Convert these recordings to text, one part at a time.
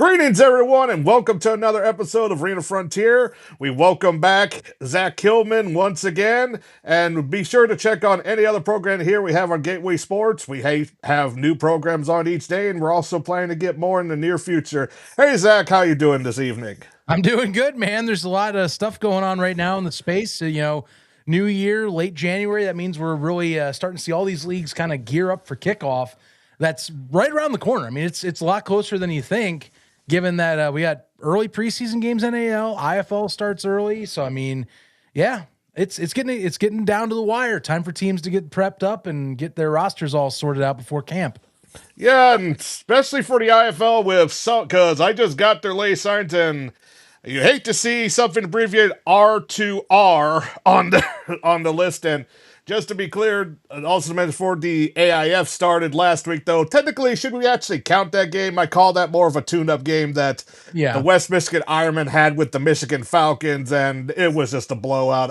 Greetings, everyone, and welcome to another episode of Arena Frontier. We welcome back Zach Keilman once again, and be sure to check on any other program here we have on Gateway Sports. We have new programs on each day, and we're also planning to get more in the near future. Hey, Zach, how you doing this evening? I'm doing good, man. There's a lot of stuff going on right now in the space. New year, late January. That means we're really starting to see all these leagues kind of gear up for kickoff. That's right around the corner. I mean, it's a lot closer than you think, given that we got early preseason games. NAL, IFL starts early, so I mean, yeah, it's getting down to the wire. Time for teams to get prepped up and get their rosters all sorted out before camp. Yeah, and especially for the IFL with some, because I just got their lay signs, and you hate to see something abbreviated R2R on the list. And just to be clear, also mentioned for the AIF started last week, though. Technically, should we actually count that game? I call that more of a tune-up game that the West Michigan Ironmen had with the Michigan Falcons, and it was just a blowout.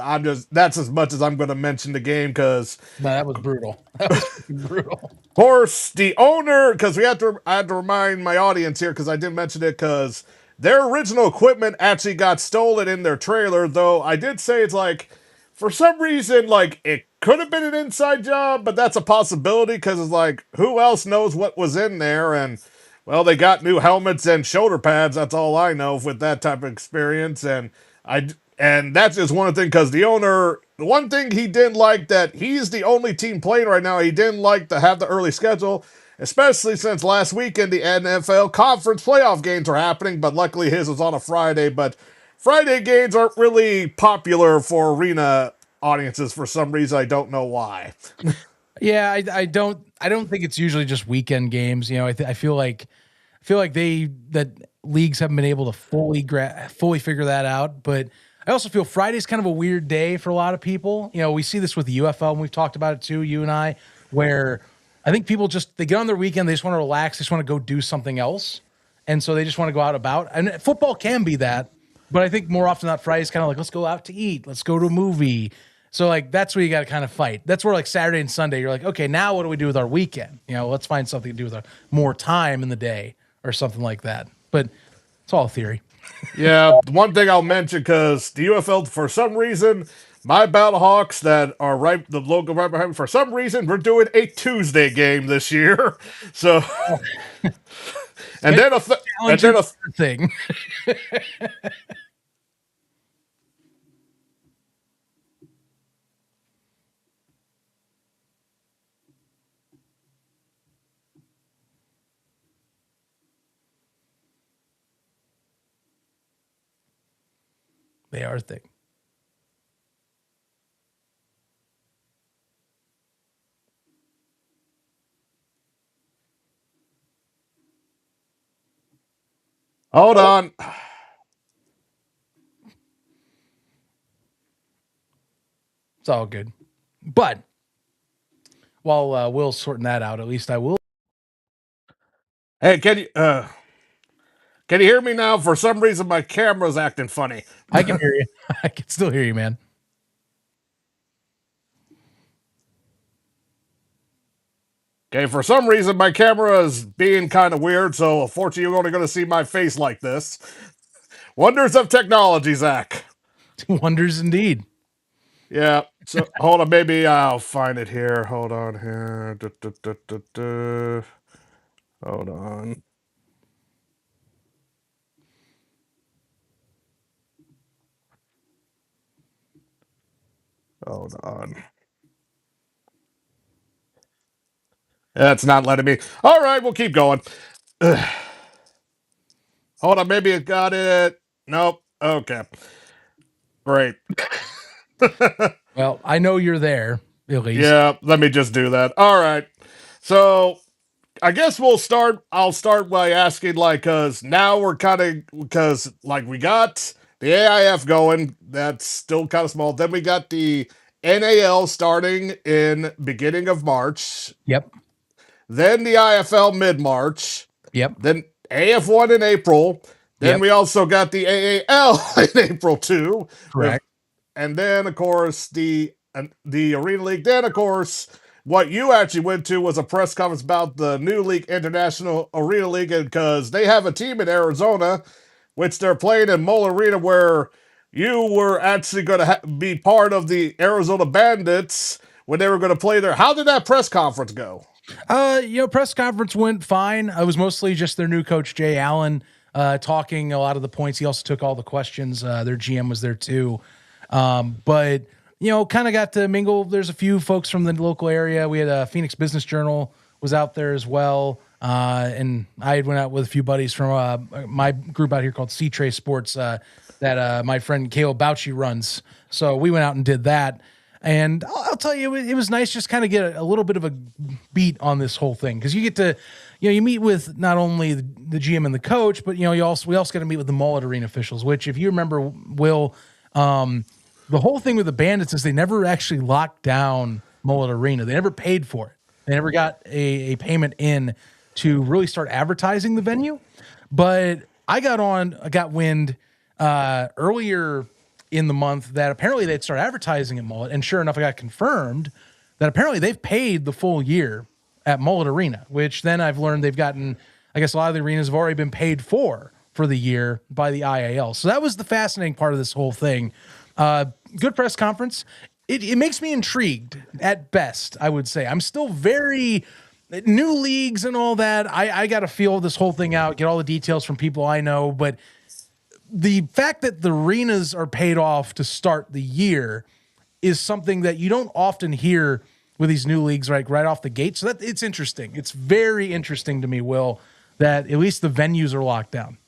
That's as much as I'm going to mention the game because that was brutal. That was brutal. Of course, the owner, because I had to remind my audience here because I didn't mention it because their original equipment actually got stolen in their trailer, though I did say it's like, for some reason, like, it could have been an inside job, but that's a possibility because it's like, who else knows what was in there? And, well, they got new helmets and shoulder pads. That's all I know with that type of experience. And that's just one thing because the owner, the one thing he didn't like that he's the only team playing right now, he didn't like to have the early schedule, especially since last weekend the NFL conference playoff games were happening, but luckily his was on a Friday. But Friday games aren't really popular for arena audiences for some reason. I don't know why. Yeah, I don't think it's usually just weekend games. I feel like that leagues haven't been able to fully figure that out. But I also feel Friday's kind of a weird day for a lot of people. We see this with the UFL, and we've talked about it too, you and I, where I think people they get on their weekend, they just want to relax, they just want to go do something else. And so they just want to go out about. And football can be that, but I think more often than not, Friday's kind of like, let's go out to eat, let's go to a movie. So like that's where you got to kind of fight. That's where like Saturday and Sunday, you're like, okay, now what do we do with our weekend? Let's find something to do with more time in the day or something like that. But it's all theory. Yeah, one thing I'll mention because the UFL, for some reason, my Battlehawks that are the local right behind me, for some reason, we're doing a Tuesday game this year. So, and then a thing. They are a thing. Hold on. It's all good. But while Will's sorting that out, at least I will. Hey, can you hear me now? For some reason, my camera's acting funny. I can hear you. I can still hear you, man. Okay, for some reason, my camera is being kind of weird, so unfortunately, you're only going to see my face like this. Wonders of technology, Zach. Wonders indeed. Yeah, so hold on, maybe I'll find it here. Hold on here. Hold on. Hold on. That's not letting me. All right, we'll keep going. Hold on, maybe it got it. Nope. Okay. Great. Well, I know you're there, at least. Yeah, let me just do that. All right. So I guess I'll start by asking, like, because now we're because, like, we got the AIF going. That's still kind of small. Then we got the NAL starting in beginning of March. Yep. Then the IFL mid-March. Yep. Then AF1 in April. Then we also got the AAL in April too. Correct. And then, of course, the Arena League. Then, of course, what you actually went to was a press conference about the new league, International Arena League, because they have a team in Arizona, which they're playing in Mole Arena, where you were actually going to be part of the Arizona Bandits when they were going to play there. How did that press conference go? Press conference went fine. It was mostly just their new coach, Jay Allen, talking a lot of the points. He also took all the questions. Their GM was there too. But kind of got to mingle. There's a few folks from the local area. We had a Phoenix Business Journal was out there as well. And I went out with a few buddies from my group out here called C Tray Sports that my friend Caleb Bouchy runs. So we went out and did that. And I'll tell you, it was nice just kind of get a little bit of a beat on this whole thing, because you get to, you meet with not only the GM and the coach, but we also got to meet with the Mullet Arena officials. Which, if you remember, Will, the whole thing with the Bandits is they never actually locked down Mullet Arena. They never paid for it. They never got a payment in to really start advertising the venue. But I got wind earlier in the month that apparently they'd start advertising at Mullet, and sure enough, I got confirmed that apparently they've paid the full year at Mullet Arena, which then I've learned they've gotten, I guess a lot of the arenas have already been paid for the year by the IAL. So that was the fascinating part of this whole thing. Good press conference. It makes me intrigued at best, I would say. I'm still very new leagues and all that. I got to feel this whole thing out, get all the details from people I know, but the fact that the arenas are paid off to start the year is something that you don't often hear with these new leagues, right off the gate. So that it's interesting. It's very interesting to me, Will, that at least the venues are locked down.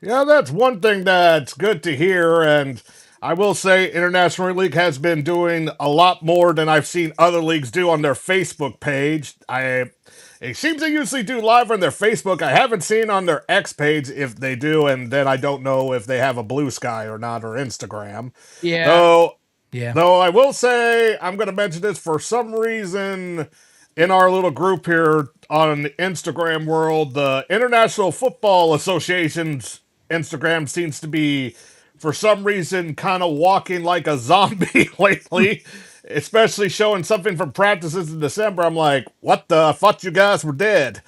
Yeah, that's one thing that's good to hear. And I will say, International League has been doing a lot more than I've seen other leagues do on their Facebook page. It seems they usually do live on their Facebook. I haven't seen on their X page if they do, and then I don't know if they have a Blue Sky or not, or Instagram. Yeah. Though, Yeah. though I will say, I'm going to mention this for some reason in our little group here on the Instagram world. The International Football Association's Instagram seems to be, for some reason, kind of walking like a zombie lately, especially showing something from practices in December. I'm like, what the? I thought you guys were dead.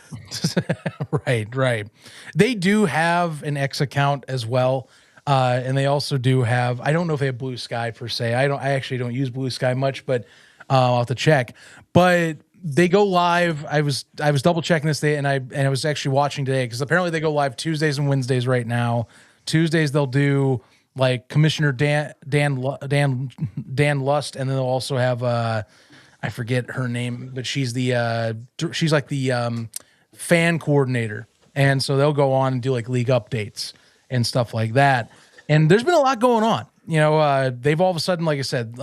Right. They do have an X account as well. And they also do have, I don't know if they have Blue Sky per se. I actually don't use Blue Sky much, but I'll have to check. But they go live. I was double checking this day, and I was actually watching today, because apparently they go live Tuesdays and Wednesdays right now. Tuesdays they'll do like Commissioner Dan Lust, and then they'll also have I forget her name, but she's like the fan coordinator, and so they'll go on and do like league updates and stuff like that. And there's been a lot going on. They've all of a sudden, like I said,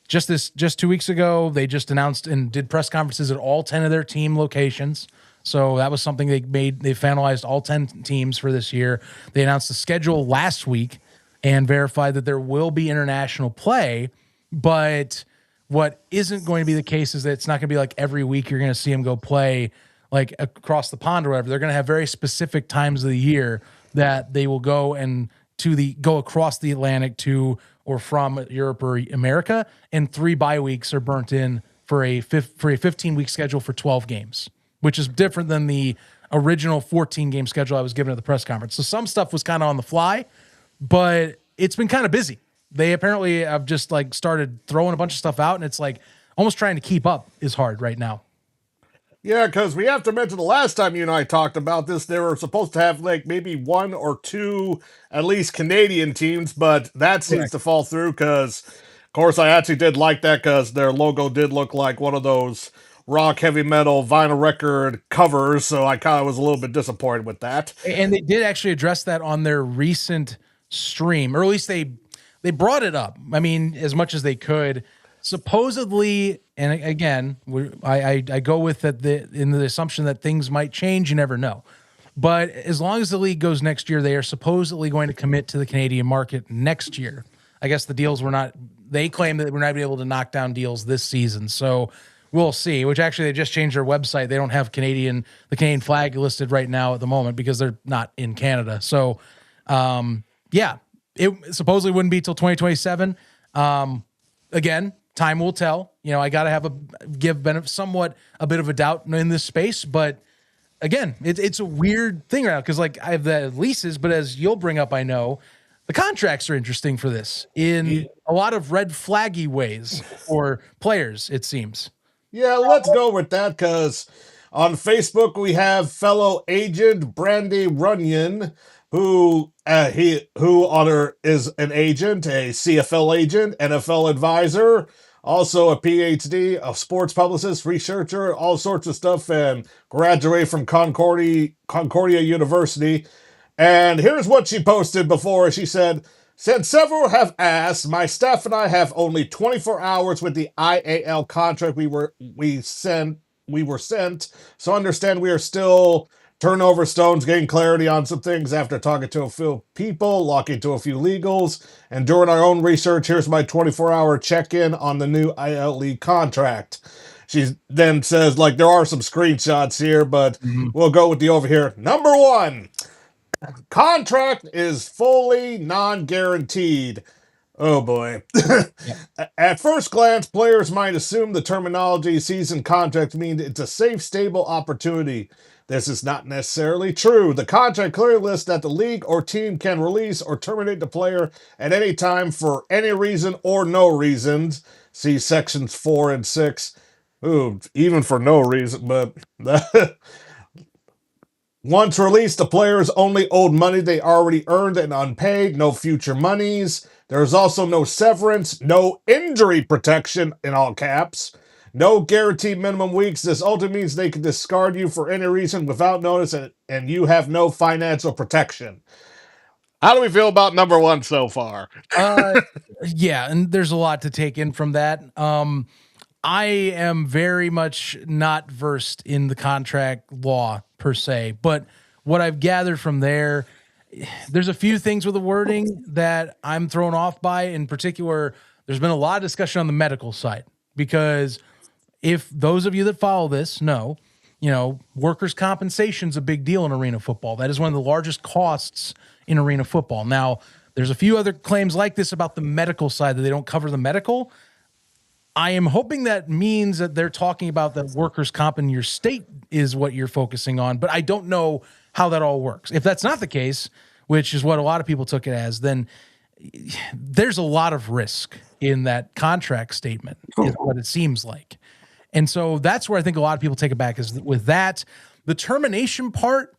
just 2 weeks ago, they just announced and did press conferences at all 10 of their team locations. So that was something they finalized all 10 teams for this year. They announced the schedule last week and verified that there will be international play. But what isn't going to be the case is that it's not going to be like every week you're going to see them go play like across the pond or whatever. They're going to have very specific times of the year that they will go go across the Atlantic to or from Europe or America, and 3 bye weeks are burnt in for a 15-week schedule for 12 games, which is different than the original 14-game schedule I was given at the press conference. So some stuff was kind of on the fly, but it's been kind of busy. They apparently have just like started throwing a bunch of stuff out, and it's like almost trying to keep up is hard right now. Yeah, because we have to mention the last time you and I talked about this, they were supposed to have like maybe 1 or 2 at least Canadian teams, but that seems Correct. to fall through because, of course, I actually did like that because their logo did look like one of those rock heavy metal vinyl record covers, so I kind of was a little bit disappointed with that. And they did actually address that on their recent stream, or at least they brought it up. I mean, as much as they could. Supposedly, and again, I go with that in the assumption that things might change. You never know. But as long as the league goes next year, they are supposedly going to commit to the Canadian market next year. I guess the deals were not. They claim that we're not able to knock down deals this season, so we'll see. Which actually, they just changed their website. They don't have the Canadian flag listed right now at the moment because they're not in Canada. So, yeah, it supposedly wouldn't be till 2027. Again, time will tell. I got to give benefit somewhat a bit of a doubt in this space, but again, it's a weird thing right now because like I have the leases, but as you'll bring up, I know the contracts are interesting for this in a lot of red flaggy ways for players. It seems. Yeah, let's go with that because on Facebook we have fellow agent Brandy Runyon, who is an agent, a CFL agent, NFL advisor, also a PhD, a sports publicist, researcher, all sorts of stuff, and graduated from Concordia University. And here's what she posted before. She said, since several have asked, my staff and I have only 24 hours with the IAL contract we were sent, so understand we are still turning over stones, getting clarity on some things after talking to a few people, talking to a few legals, and doing our own research. Here's my 24-hour check-in on the new IL League contract. She then says, like, there are some screenshots here, but we'll go with the over here. Number one, contract is fully non-guaranteed. Oh boy. At first glance, players might assume the terminology season contract means it's a safe, stable opportunity. This is not necessarily true. The contract clearly lists that the league or team can release or terminate the player at any time for any reason or no reasons. See sections 4 and 6. Ooh, even for no reason, but once released, the players only owed money they already earned and unpaid, no future monies. There's also no severance, no injury protection, in all caps, no guaranteed minimum weeks. This ultimately means they can discard you for any reason without notice, and you have no financial protection. How do we feel about number one so far? Yeah, and there's a lot to take in from that. I am very much not versed in the contract law per se, but what I've gathered from there's a few things with the wording that I'm thrown off by. In particular, there's been a lot of discussion on the medical side because if those of you that follow this know, workers' compensation is a big deal in arena football. That is one of the largest costs in arena football. Now, there's a few other claims like this about the medical side that they don't cover the medical. I am hoping that means that they're talking about that workers' comp in your state is what you're focusing on, but I don't know how that all works. If that's not the case, which is what a lot of people took it as, then there's a lot of risk in that contract statement, is what it seems like. And so that's where I think a lot of people take it back is with that. The termination part,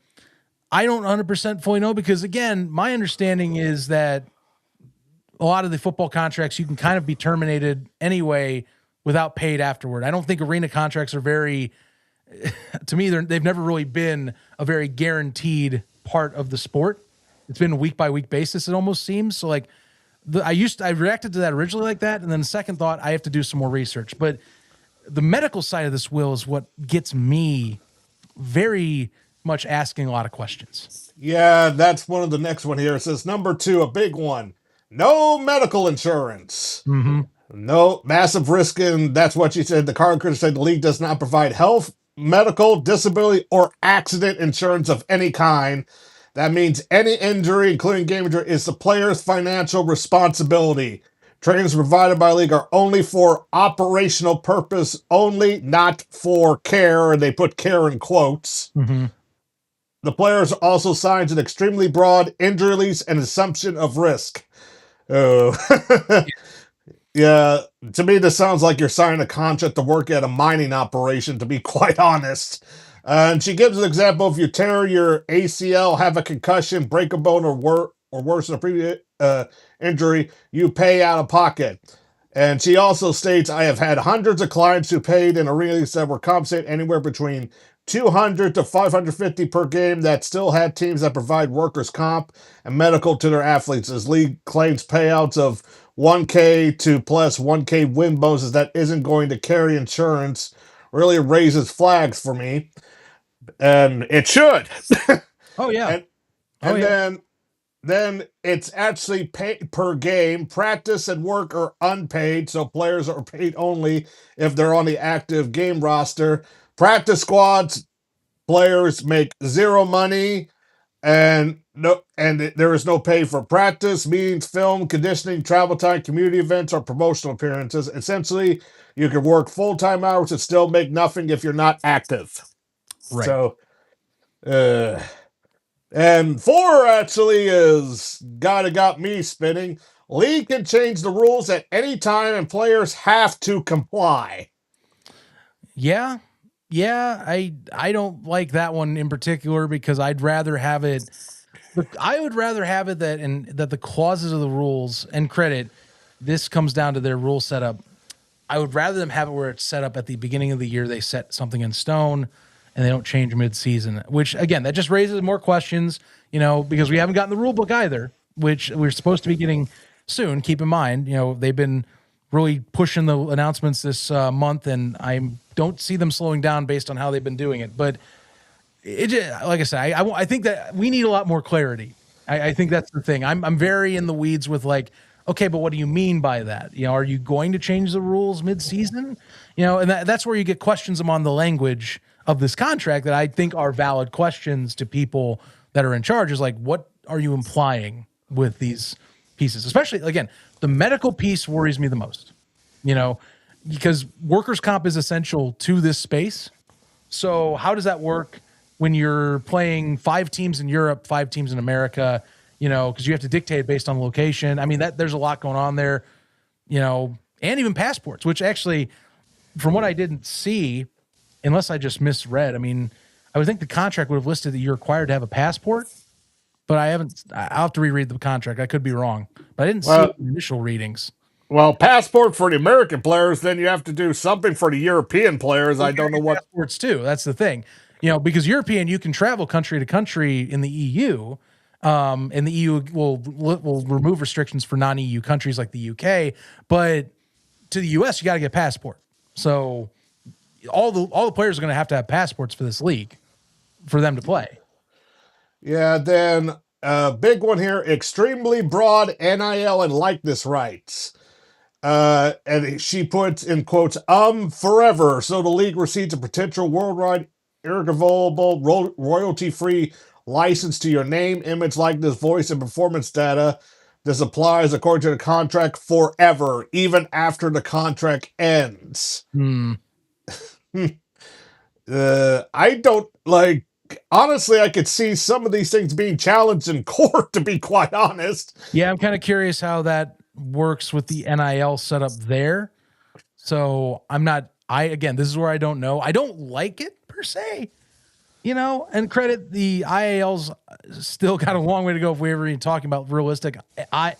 I don't 100% fully know because, again, my understanding is that a lot of the football contracts, you can kind of be terminated anyway without paid afterward. I don't think arena contracts are very, to me, they've never really been a very guaranteed part of the sport. It's been a week by week basis, it almost seems. So like I reacted to that originally like that. And then the second thought, I have to do some more research, but the medical side of this, Will, is what gets me very much asking a lot of questions. Yeah, that's one of the next one here. It says number two, a big one. No medical insurance. No massive risk, and that's what she said. The card critic said the league does not provide health, medical, disability, or accident insurance of any kind. That means any injury, including game injury, is the player's financial responsibility. Trainings provided by the league are only for operational purpose only, not for care, and they put care in quotes. The players also signs an extremely broad injury release and assumption of risk. Oh, yeah. To me, this sounds like you're signing a contract to work at a mining operation, to be quite honest. And she gives an example: if you tear your ACL, have a concussion, break a bone, or worse than a previous injury, you pay out of pocket. And she also states, I have had hundreds of clients who paid in arenas that were compensated anywhere between 200 to 550 per game that still had teams that provide workers' comp and medical to their athletes. As league claims payouts of 1K to plus 1K win bonuses that isn't going to carry insurance really raises flags for me. And it should. Oh, yeah. Then it's actually paid per game. Practice and work are unpaid, so players are paid only if they're on the active game roster. Practice squads, players make zero money, and no, and there is no pay for practice, meetings, film, conditioning, travel time, community events, or promotional appearances. Essentially, you can work full time hours and still make nothing if you're not active. Right. So, uh, and four actually is gotta got me spinning. League can change the rules at any time, and players have to comply. Yeah. Yeah, I don't like that one in particular because I'd rather have it. I would rather have it that the clauses of the rules and credit. This comes down to their rule setup. I would rather them have it where it's set up at the beginning of the year. They set something in stone, and they don't change mid-season. Which again, that just raises more questions. Because we haven't gotten the rule book either, which we're supposed to be getting soon. Keep in mind, they've been really pushing the announcements this month, and I don't see them slowing down based on how they've been doing it. But like I said, I think that we need a lot more clarity. I think that's the thing. I'm very in the weeds with like, okay, but what do you mean by that? Are you going to change the rules mid-season? And that's where you get questions on the language of this contract that I think are valid questions to people that are in charge. Is like, what are you implying with these pieces? Especially again, the medical piece worries me the most. Because workers' comp is essential to this space. So how does that work when you're playing 5 teams in Europe, 5 teams in America? Because you have to dictate based on location. I mean, there's a lot going on there. And even passports, which actually, from what I didn't see, unless I just misread, I mean, I would think the contract would have listed that you're required to have a passport, but I haven't. I'll have to reread the contract. I could be wrong, but I didn't see Well, it in the initial readings. well, passport for the American players, then you have to do something for the European players. I don't know American what. passports too. That's the thing. Because European, you can travel country to country in the EU, and the EU will remove restrictions for non-EU countries like the UK. But to the US, you got to get a passport. So all the players are going to have passports for this league for them to play. Yeah, then big one here: extremely broad NIL and likeness rights. And she puts in quotes, forever. So the league receives a potential worldwide, irrevocable, royalty free license to your name, image, likeness, voice, and performance data. This applies according to the contract forever, even after the contract ends. Hmm. I don't like. Honestly, I could see some of these things being challenged in court, to be quite honest. Yeah, I'm kind of curious how that works with the NIL setup there. So I'm not. Again, this is where I don't know. I don't like it per se. And credit the IAL's still got a long way to go if we ever even talking about realistic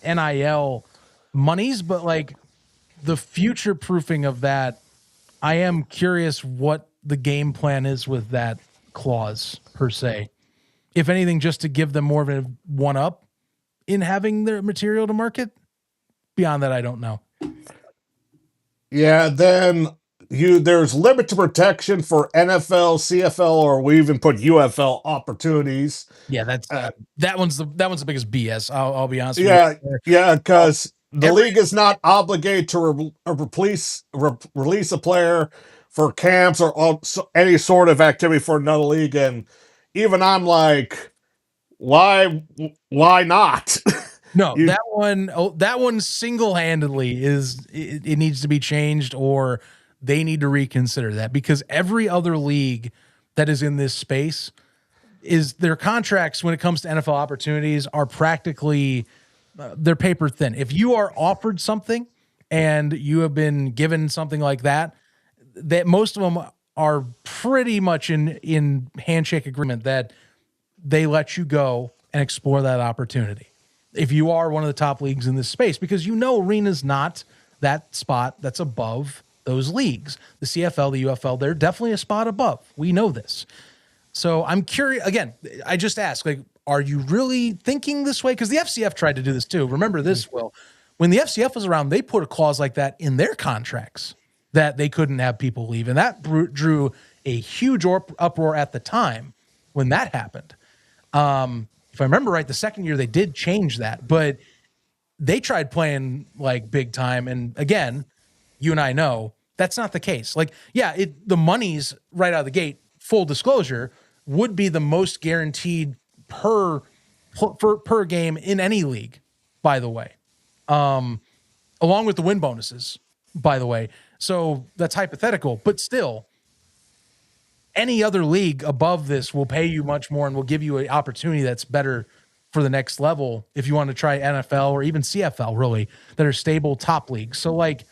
NIL monies, but like the future proofing of that, I am curious what the game plan is with that clause per se. If anything, just to give them more of a one up in having their material to market. Beyond that, I don't know. Yeah, then there's limited protection for NFL, CFL, or we even put UFL opportunities. Yeah, that one's the biggest BS. I'll be honest Yeah, with you. yeah, because the Every league is not obligated to release a player for camps or any sort of activity for another league, and even I'm like, why not? No, you that one single-handedly it needs to be changed, or they need to reconsider that, because every other league that is in this space is their contracts when it comes to NFL opportunities are practically they're paper thin. If you are offered something and you have been given something like that most of them are pretty much in handshake agreement that they let you go and explore that opportunity if you are one of the top leagues in this space, because arena's not that spot that's above those leagues. The CFL, the UFL, they're definitely a spot above. We know this. So I'm curious. Again, I just ask, like, are you really thinking this way? Because the FCF tried to do this too. Remember this, Will. When the FCF was around, they put a clause like that in their contracts that they couldn't have people leave. And that drew a huge uproar at the time when that happened. If I remember right, the second year they did change that, but they tried playing like big time. And again, you and I know that's not the case. Like, yeah, the money's right out of the gate, full disclosure, would be the most guaranteed per per game in any league, by the way, along with the win bonuses, by the way. So that's hypothetical, but still, any other league above this will pay you much more and will give you an opportunity that's better for the next level if you want to try NFL or even CFL, really, that are stable top leagues. So, like,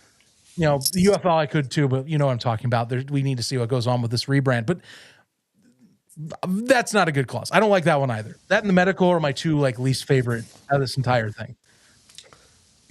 the UFL I could too, but you know what I'm talking about. We need to see what goes on with this rebrand. But that's not a good clause. I don't like that one either. That and the medical are my two least favorite out of this entire thing.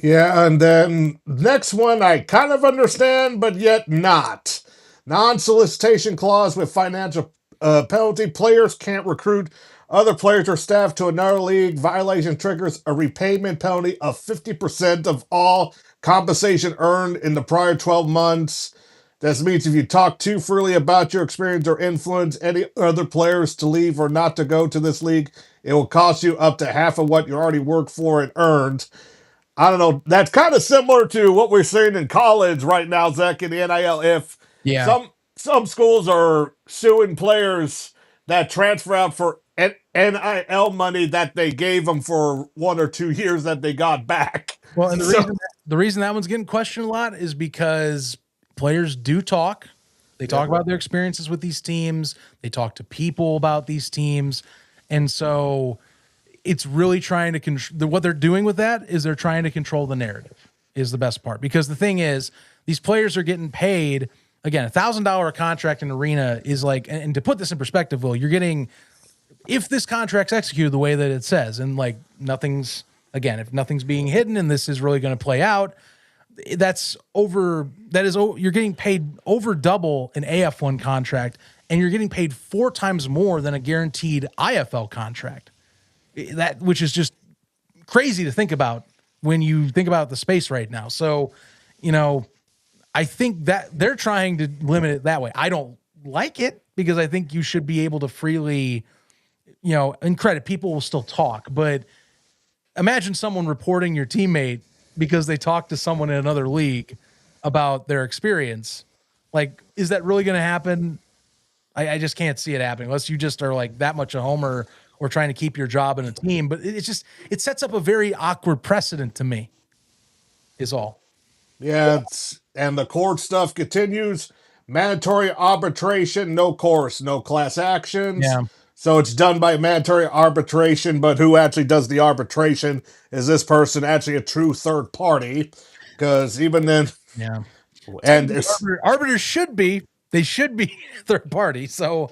Yeah, and then next one I kind of understand, but yet not. Non-solicitation clause with financial penalty. Players can't recruit other players or staff to another league. Violation triggers a repayment penalty of 50% of all compensation earned in the prior 12 months. This means if you talk too freely about your experience or influence any other players to leave or not to go to this league, it will cost you up to half of what you already worked for and earned. I don't know. That's kind of similar to what we're seeing in college right now, Zach, in the NIL. If Yeah. some schools are suing players that transfer out for NIL money that they gave them for 1 or 2 years that they got back. Well, and So the reason that one's getting questioned a lot is because players do talk. They talk about their experiences with these teams. They talk to people about these teams, and so it's really trying to control. What they're doing with that is they're trying to control the narrative. Is the best part, because the thing is, these players are getting paid again. $1,000 contract in arena is like, and to put this in perspective, Will, you're getting, if this contract's executed the way that it says, and like nothing's, again, if nothing's being hidden and this is really going to play out, you're getting paid over double an AF1 contract, and you're getting paid 4 times more than a guaranteed IFL contract. That, which is just crazy to think about when you think about the space right now. So, I think that they're trying to limit it that way. I don't like it, because I think you should be able to freely, and credit, people will still talk, but imagine someone reporting your teammate because they talked to someone in another league about their experience. Like, is that really going to happen? I just can't see it happening unless you just are like that much a homer or trying to keep your job in a team. But it sets up a very awkward precedent to me, is all. yeah, and the court stuff continues. Mandatory arbitration, no course, no class actions. Yeah. So it's done by mandatory arbitration, but who actually does the arbitration? Is this person actually a true third party? Because even then, Yeah. and it's, Arbiters they should be third party. So,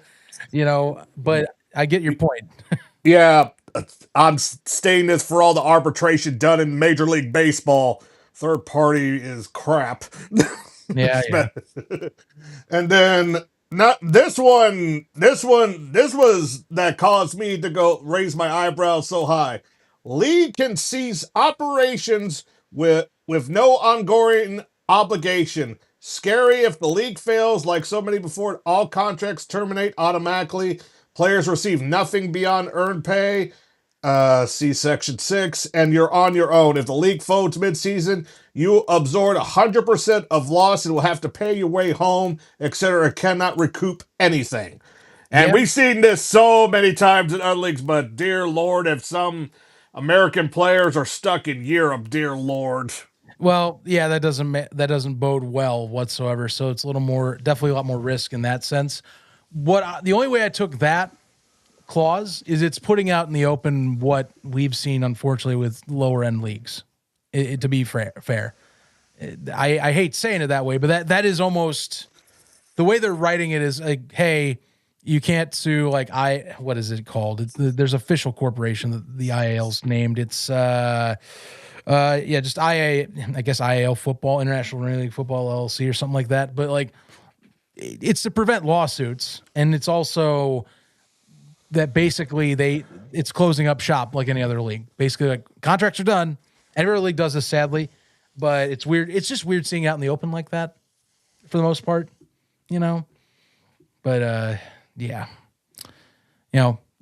but I get your point. yeah, I'm stating this for all the arbitration done in Major League Baseball. Third party is crap. Yeah. Yeah. And then not this one, this was that caused me to go raise my eyebrows so high. League can cease operations with no ongoing obligation. Scary if the league fails, like so many before, all contracts terminate automatically. Players receive nothing beyond earned pay. See Section 6, and you're on your own. If the league folds midseason, you absorb 100% of loss and will have to pay your way home, etc. Cannot recoup anything. And Yeah. we've seen this so many times in other leagues, but dear Lord, if some American players are stuck in Europe, dear Lord. Well, yeah, that doesn't bode well whatsoever. So it's definitely a lot more risk in that sense. The only way I took that clause is it's putting out in the open what we've seen, unfortunately, with lower end leagues. To be fair, I hate saying it that way, but that is almost the way they're writing it is like, hey, you can't sue what is it called? There's official corporation that the IAL's named. It's just IA, I guess IAL Football, International League Football LLC or something like that. But like, it's to prevent lawsuits, and it's also that basically it's closing up shop like any other league. Basically, like, contracts are done. Every league does this, sadly, but it's weird. It's just weird seeing it out in the open like that for the most part, But yeah,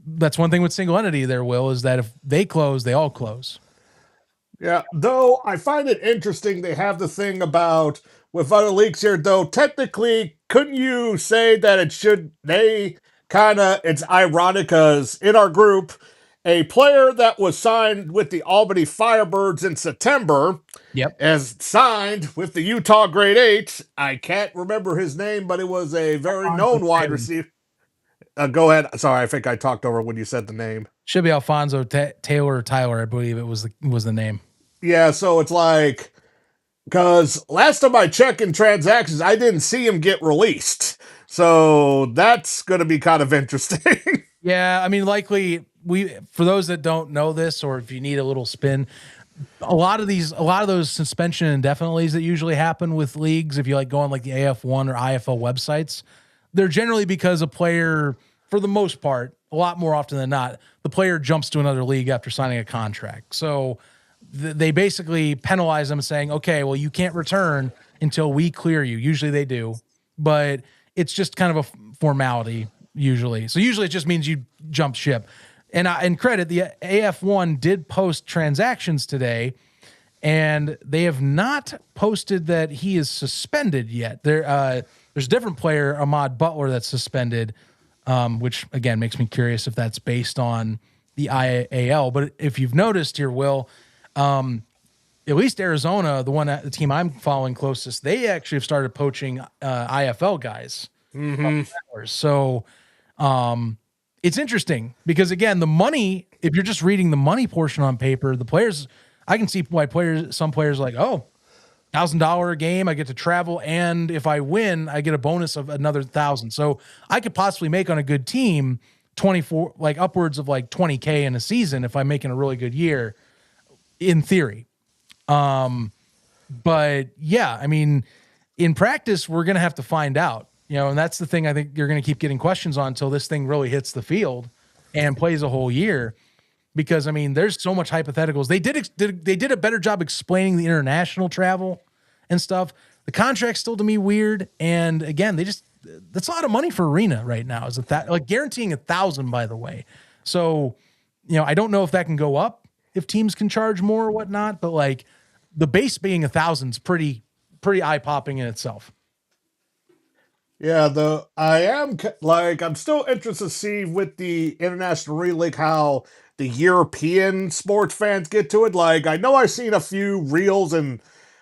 that's one thing with single entity there, Will, is that if they close, they all close. Yeah, though I find it interesting they have the thing about with other leagues here, though technically, couldn't you say that it's ironic because in our group, a player that was signed with the Albany Firebirds in September Yep. as signed with the Utah Grade 8. I can't remember his name, but it was a very Alfonso known wide Taylor. receiver. Go ahead. Sorry, I think I talked over when you said the name. Should be Alfonso Taylor or Tyler, I believe it was the name. Yeah, so it's like, because last time I checked in transactions, I didn't see him get released. So that's going to be kind of interesting. Yeah, I mean, likely for those that don't know this, or if you need a little spin, a lot of those suspension indefinites that usually happen with leagues, if you like go on like the AF1 or IFL websites, they're generally because a player, for the most part, a lot more often than not, the player jumps to another league after signing a contract. So they basically penalize them saying, okay, well, you can't return until we clear you. Usually they do, but it's just kind of a formality usually. So usually it just means you jump ship. And credit, the AF1 did post transactions today, and they have not posted that he is suspended yet. There's a different player, Ahmad Butler, that's suspended, which again makes me curious if that's based on the IAL. But if you've noticed here, Will, at least Arizona, the team I'm following closest, they actually have started poaching IFL guys. So it's interesting because again, the money, if you're just reading the money portion on paper, the players, I can see why some players are like, oh, $1,000 a game, I get to travel, and if I win, I get a bonus of another 1,000. So I could possibly make on a good team 24, like upwards of like 20K in a season if I'm making a really good year, in theory. But yeah, I mean, in practice, we're gonna have to find out, and that's the thing I think you're gonna keep getting questions on until this thing really hits the field and plays a whole year. Because I mean, there's so much hypotheticals. They did a better job explaining the international travel and stuff. The contract's still to me weird, and again, that's a lot of money for arena right now. Is that like guaranteeing 1,000? By the way, so I don't know if that can go up if teams can charge more or whatnot, but like the base being 1,000 is pretty eye popping in itself. Yeah, I'm still interested to see with the International Relay League how the European sports fans get to it. Like, I know I've seen a few reels and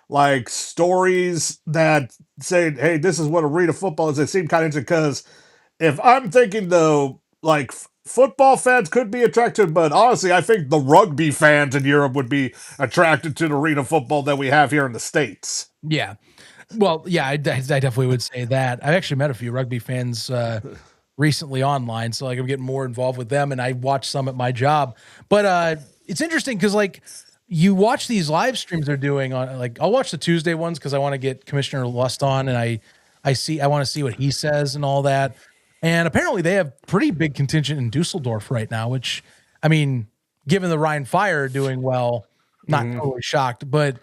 like stories that say, "Hey, this is what arena football is." It seemed kind of interesting because if I'm thinking though, like football fans could be attracted, but honestly, I think the rugby fans in Europe would be attracted to the arena football that we have here in the States. Yeah. Well, yeah, I definitely would say that. I've actually met a few rugby fans recently online, so like I'm getting more involved with them, and I watch some at my job. But it's interesting because like you watch these live streams they're doing on, like I'll watch the Tuesday ones because I want to get Commissioner Lust on, and I want to see what he says and all that. And apparently they have pretty big contingent in Dusseldorf right now, which I mean, given the Rhine Fire doing well, not totally shocked, but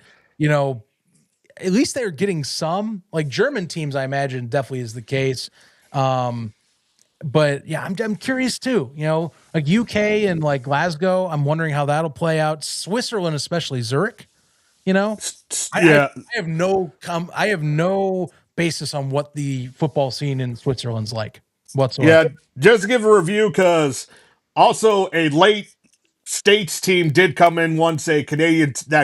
at least they're getting some. Like German teams, I imagine definitely is the case. But yeah, I'm curious too. Like UK and like Glasgow, I'm wondering how that'll play out. Switzerland, especially Zurich. Yeah, I have no basis on what the football scene in Switzerland's like whatsoever. yeah. Just to give a review, because also a late states team did come in once that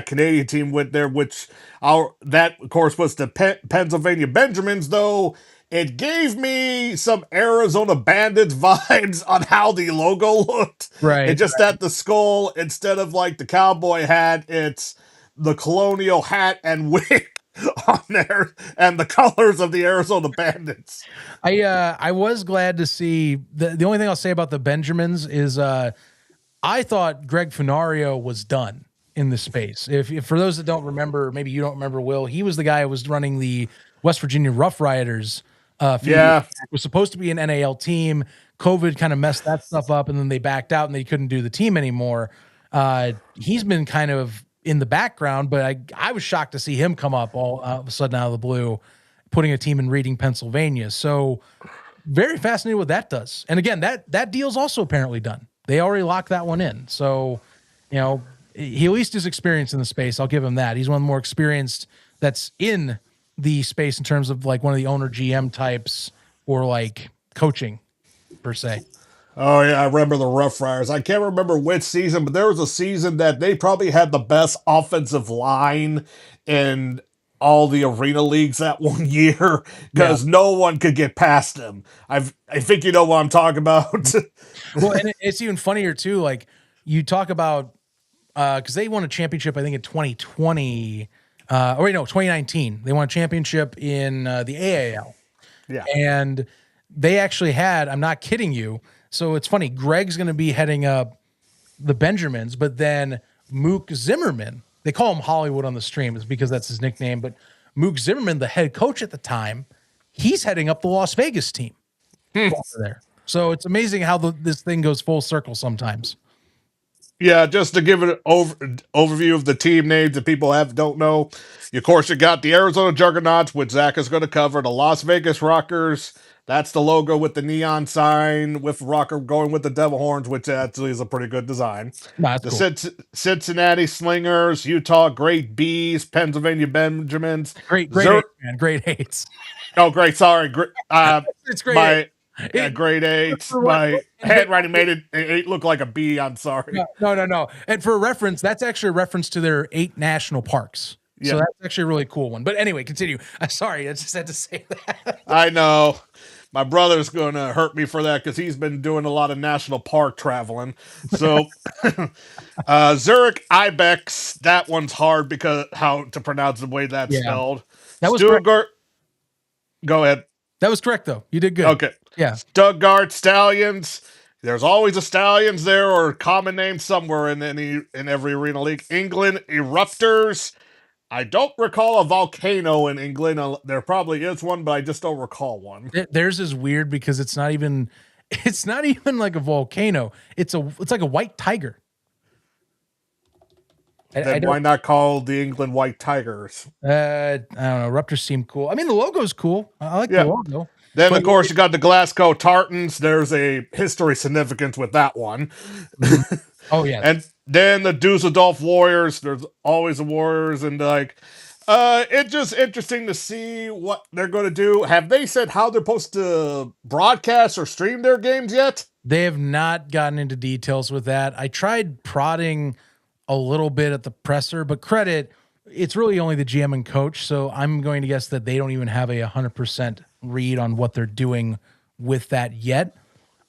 Canadian team went there, which that of course was the Pennsylvania Benjamins, though it gave me some Arizona Bandits vibes on how the logo looked. Right. It just that the skull, instead of like the cowboy hat, it's the colonial hat and wig on there, and the colors of the Arizona Bandits. I was glad to see the only thing I'll say about the Benjamins is I thought Greg Funario was done in the space. If for those that don't remember, maybe you don't remember, Will, he was the guy who was running the West Virginia Rough Riders. Yeah, It was supposed to be an NAL team. COVID kind of messed that stuff up, and then they backed out and they couldn't do the team anymore. He's been kind of in the background, but I was shocked to see him come up all of a sudden out of the blue, putting a team in Reading, Pennsylvania. So very fascinated what that does. And again, that deal's also apparently done. They already locked that one in. So, he at least is experienced in the space. I'll give him that. He's one of the more experienced that's in the space in terms of like one of the owner GM types or like coaching per se. Oh yeah, I remember the Rough Riders. I can't remember which season, but there was a season that they probably had the best offensive line in all the arena leagues that one year Yeah. because no one could get past them. I think you know what I'm talking about. Well, and it's even funnier too. Like you talk about because they won a championship, I think in 2020. Or wait, no, 2019. They won a championship in the AAL, Yeah. and they actually had. I'm not kidding you. So it's funny. Greg's going to be heading up the Benjamins, but then Mook Zimmerman. They call him Hollywood on the stream, is because that's his nickname. But Mook Zimmerman, the head coach at the time, he's heading up the Las Vegas team over there. So it's amazing how this thing goes full circle sometimes. Yeah, just to give an overview of the team names that people don't know. Of course, you got the Arizona Juggernauts, which Zach is going to cover. The Las Vegas Rockers. That's the logo with the neon sign with Rocker going with the devil horns, which actually is a pretty good design. No, that's The cool. Cincinnati Slingers, Utah Great Bees, Pennsylvania Benjamins, Great hates, man. Great hates. Oh, great. Sorry. It's great. My It, grade eight. for what? My handwriting made it look like a B. I'm sorry. No. And for reference, that's actually a reference to their 8 national parks. So Yeah, that's actually a really cool one. But anyway, continue. Sorry, I just had to say that. I know. My brother's going to hurt me for that because he's been doing a lot of national park traveling. So, Zurich Ibex, that one's hard because how to pronounce the way that's Yeah, spelled. that was correct. Stuttgart, go ahead. That was correct, though. You did good. Okay. Yeah. Stuttgart Stallions. There's always a Stallions there or a common name somewhere in every arena league. England Eruptors. I don't recall a volcano in England. There probably is one, but I just don't recall one. Theirs is weird because it's not even like a volcano. It's like a white tiger. I Then don't why not call the England White Tigers? I don't know. Raptors seem cool. I mean, the logo's cool. I like the Yeah. logo. Then, But of course, you got the Glasgow Tartans. There's a history significance with that one. oh yeah, And then the Dusseldorf Warriors. There's always the Warriors, and like, it's just interesting to see what they're going to do. Have they said how they're supposed to broadcast or stream their games yet? they have not gotten into details with that. I tried prodding a little bit at the presser, but credit, it's really only the GM and coach. So I'm going to guess that they don't even have a 100% read on what they're doing with that yet.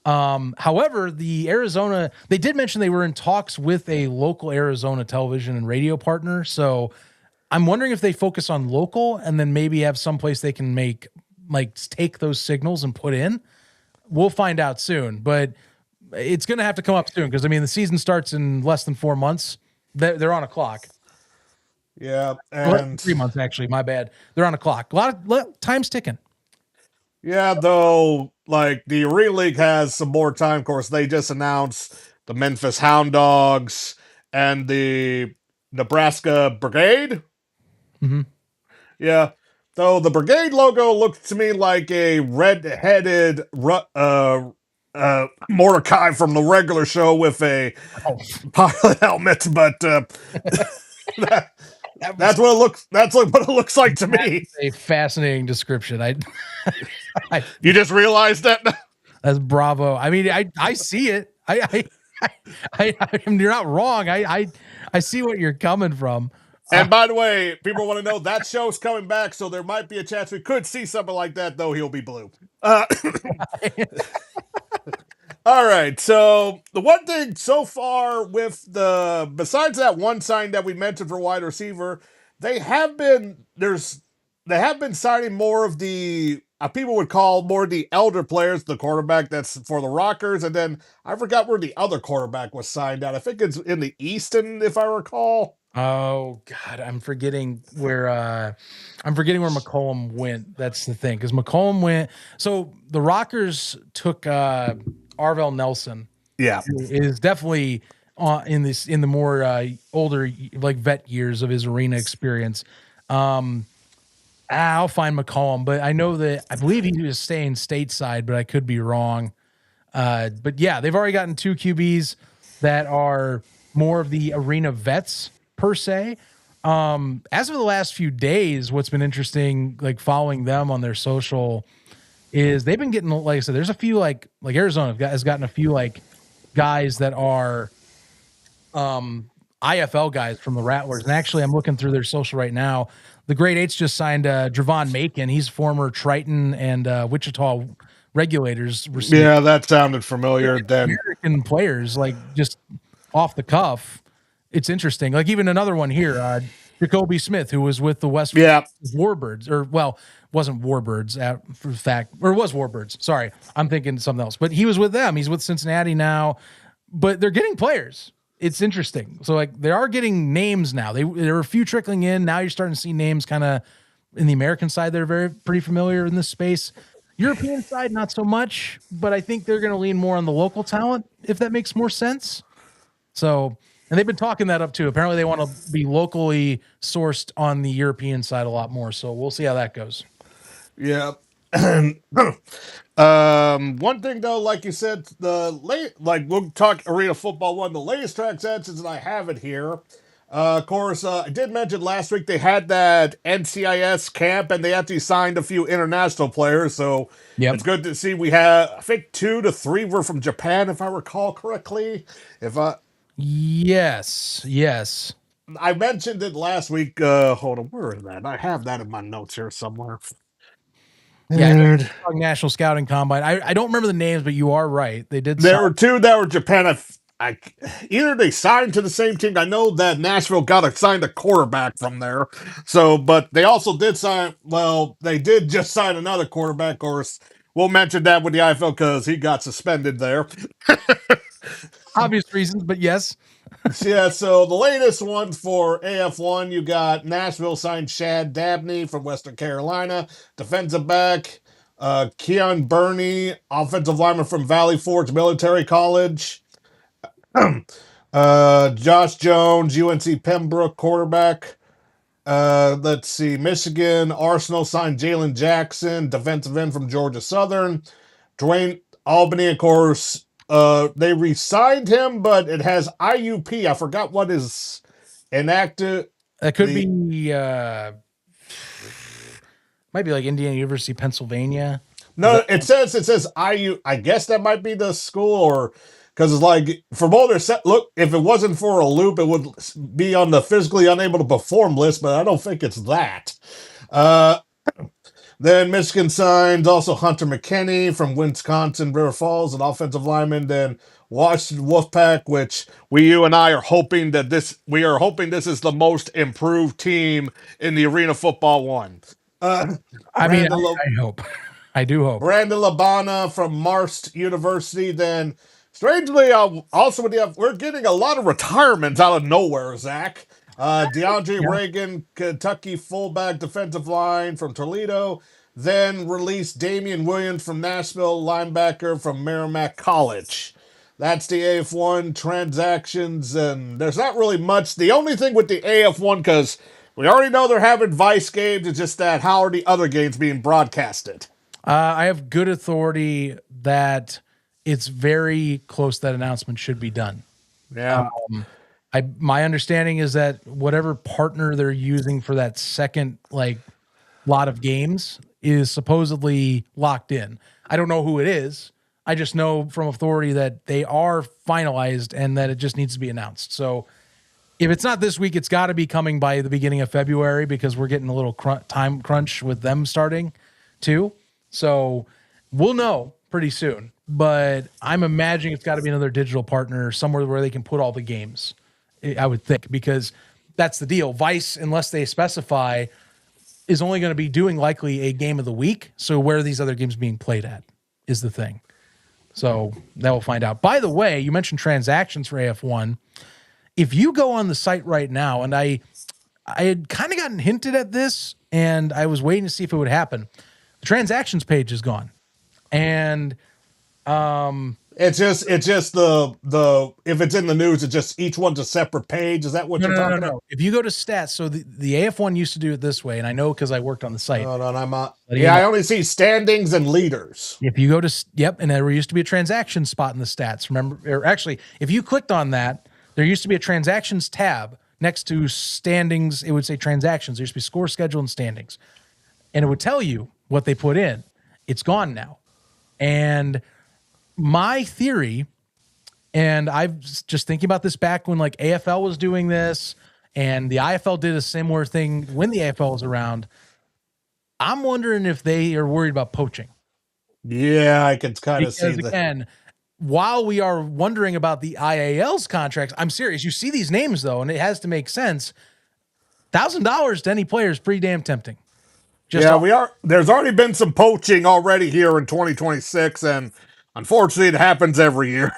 However, the Arizona, they did mention they were in talks with a local Arizona television and radio partner. So I'm wondering if they focus on local and then maybe have someplace they can take those signals and put in. We'll find out soon, but it's going to have to come up soon because I mean the season starts in less than 4 months. They're on a clock. Yeah, Well, and 3 months actually. My bad. They're on a clock. A lot of time's ticking. yeah, though, like the Arena League has some more time. Of course, they just announced the Memphis Hound Dogs and the Nebraska Brigade. Mm-hmm. Yeah, though the Brigade logo looks to me like a red-headed Mordecai from the regular show with a Oh, pilot helmet, but that, that that's was what it looks. That's what it looks like to me. a fascinating description. You just realized that. That's bravo. I mean, I see it. You're not wrong. I see what you're coming from. And by the way, people want to know that show's coming back, so there might be a chance we could see something like that, though he'll be blue. All right, so the one thing so far with besides that one sign that we mentioned for wide receiver, they have been signing more of the people would call more the elder players, the quarterback that's for the Rockers, and then I forgot where the other quarterback was signed at. I think it's in the Easton, if I recall. Oh God, I'm forgetting where McCollum went. That's the thing, because McCollum went. So the Rockers took Arvell Nelson. Yeah. Who is definitely in the more older like vet years of his arena experience. I'll find McCollum, but I know that I believe he was staying stateside, but I could be wrong. But yeah, they've already gotten 2 QBs that are more of the arena vets per se. As of the last few days, what's been interesting, like following them on their social, is they've been getting, like I said, there's a few like Arizona has gotten a few like guys that are IFL guys from the Rattlers. And actually, I'm looking through their social right now. The Great Eights just signed Dravon Macon. He's former Triton and Wichita Regulators receiver. Yeah, that sounded familiar. Then American players, like just off the cuff. It's interesting. Like even another one here, Jacoby Smith, who was with the West yeah, Warbirds, or well, wasn't Warbirds for fact, or was Warbirds. Sorry, I'm thinking something else. But he was with them. He's with Cincinnati now. But they're getting players. It's interesting. So like they are getting names now. There are a few trickling in. Now you're starting to see names kind of in the American side that are pretty familiar in this space. European side, not so much, but I think they're going to lean more on the local talent, if that makes more sense. So, and they've been talking that up too. Apparently, they want to be locally sourced on the European side a lot more. So we'll see how that goes. yeah. One thing though, like you said, we'll talk Arena Football One. The latest transactions, and I have it here. Of course, I did mention last week they had that NCIS camp, and they actually signed a few international players. So Yep. it's good to see. We have, I think, 2 to 3 were from Japan, if I recall correctly. If Yes. I mentioned it last week. Hold on, where is that? I have that in my notes here somewhere. Yeah, I know And National Scouting Combine. I don't remember the names, but you are right. They did sign. there were 2 that were Japan. Either they signed to the same team. I know that Nashville signed a quarterback from there. So, but they also did sign. Well, they did just sign another quarterback. Of course, we'll mention that with the IFL because he got suspended there. Obvious reasons, but yes. Yeah, so the latest one for AF1, you got Nashville signed Shad Dabney from Western Carolina, defensive back. Keon Burney, offensive lineman from Valley Forge Military College. Josh Jones, UNC Pembroke quarterback. Let's see, Michigan Arsenal signed Jalen Jackson, defensive end from Georgia Southern. Dwayne Albany, of course, they re-signed him, but it has IUP. I forgot what is enacted. That could be might be like Indiana University, Pennsylvania. No, it says IU. I guess that might be the school, or because it's like for Boulder. Look, if it wasn't for a loop, it would be on the physically unable to perform list, but I don't think it's that. Then Michigan signed also Hunter McKinney from Wisconsin River Falls, an offensive lineman. Then Washington Wolfpack, which you and I are hoping that this is the most improved team in the Arena Football One. I hope. I do hope. Brandon Labana from Marist University. Then, strangely, we're getting a lot of retirements out of nowhere, Zach. DeAndre Reagan, Kentucky fullback defensive line from Toledo. Then released Damian Williams from Nashville, linebacker from Merrimack College. That's the AF1 transactions, and there's not really much. The only thing with the AF1, because we already know they're having Vice games, is just that how are the other games being broadcasted? I have good authority that it's very close that announcement should be done. Yeah. My understanding is that whatever partner they're using for that second lot of games is supposedly locked in. I don't know who it is. I just know from authority that they are finalized and that it just needs to be announced. So if it's not this week, it's got to be coming by the beginning of February because we're getting a little time crunch with them starting too. So we'll know pretty soon, but I'm imagining it's got to be another digital partner somewhere where they can put all the games, I would think, because that's the deal. Vice, unless they specify, is only going to be doing likely a game of the week. So where are these other games being played at is the thing. So that we'll find out. By the way, you mentioned transactions for AF1. If you go on the site right now, and I had kind of gotten hinted at this, and I was waiting to see if it would happen. The transactions page is gone, and it's just the if it's in the news, it's just each one's a separate page. Is that what you're talking about? If you go to stats, so the AF1 used to do it this way, and I know because I worked on the site. Hold on, I only see standings and leaders. If you go to and there used to be a transaction spot in the stats. Remember, or actually, if you clicked on that, there used to be a transactions tab next to standings. It would say transactions. There used to be score, schedule, and standings, and it would tell you what they put in. It's gone now. And my theory, and I've just thinking about this back when like AFL was doing this and the IFL did a similar thing when the AFL was around. I'm wondering if they are worried about poaching. Yeah, I can kind of see Because the. again, while we are wondering about the IAL's contracts, I'm serious. You see these names though, and it has to make sense. $1,000 to any player is pretty damn tempting. Just Yeah, off, we are. There's already been some poaching already here in 2026, and unfortunately, it happens every year.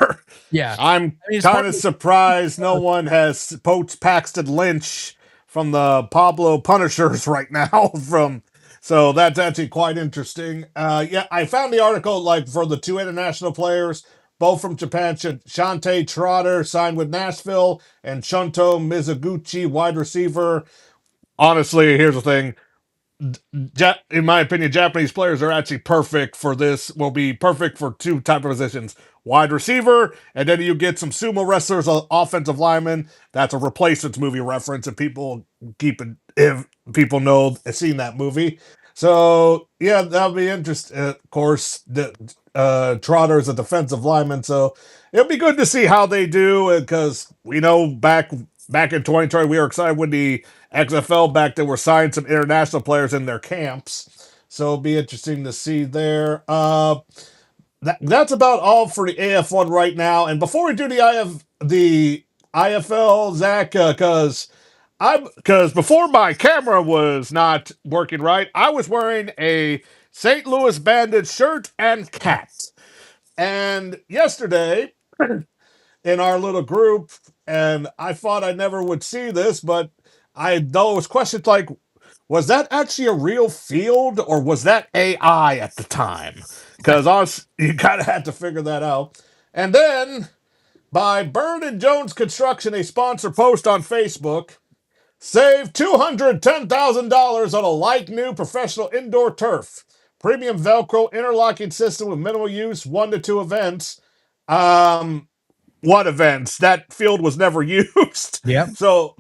yeah. I'm I mean, it's kind part of of surprised no one has poached Paxton Lynch from the Pablo Punishers right now. So that's actually quite interesting. Yeah, I found the article like for the two international players, both from Japan. Shante Trotter signed with Nashville, and Shunto Mizuguchi, wide receiver. Honestly, here's the thing: in my opinion, Japanese players are actually perfect for this. Will be perfect for two type of positions: wide receiver, and then you get some sumo wrestlers, offensive linemen. That's a replacements movie reference, and people keep it if people know seen that movie. So yeah, that'll be interesting. Of course, the Trotter is a defensive lineman, so it'll be good to see how they do. Because we know back in 2020, we were excited when the XFL back then were signing some international players in their camps. So it'll be interesting to see there. That's about all for the AF1 right now. And before we do the IFL, Zach, because before my camera was not working right, I was wearing a St. Louis Bandit shirt and cap. And yesterday, in our little group, and I thought I never would see this, but I know it was questions like, was that actually a real field or was that AI at the time? Because you kind of had to figure that out. And then by Byrne and Jones Construction, a sponsor post on Facebook, save $210,000 on a like new professional indoor turf. Premium Velcro interlocking system with minimal use, 1 to 2 events. What events? That field was never used. Yep. So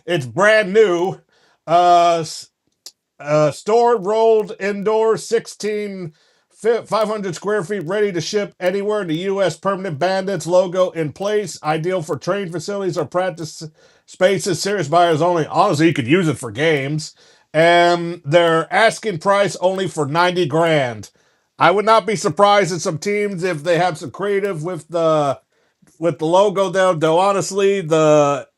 it's brand new. Uh, Stored, rolled, indoor, 500 square feet, ready to ship anywhere. The U.S. Permanent Bandits logo in place. Ideal for training facilities or practice spaces. Serious buyers only. Honestly, you could use it for games. And they're asking price only for 90 grand. I would not be surprised at some teams if they have some creative with the logo though honestly, the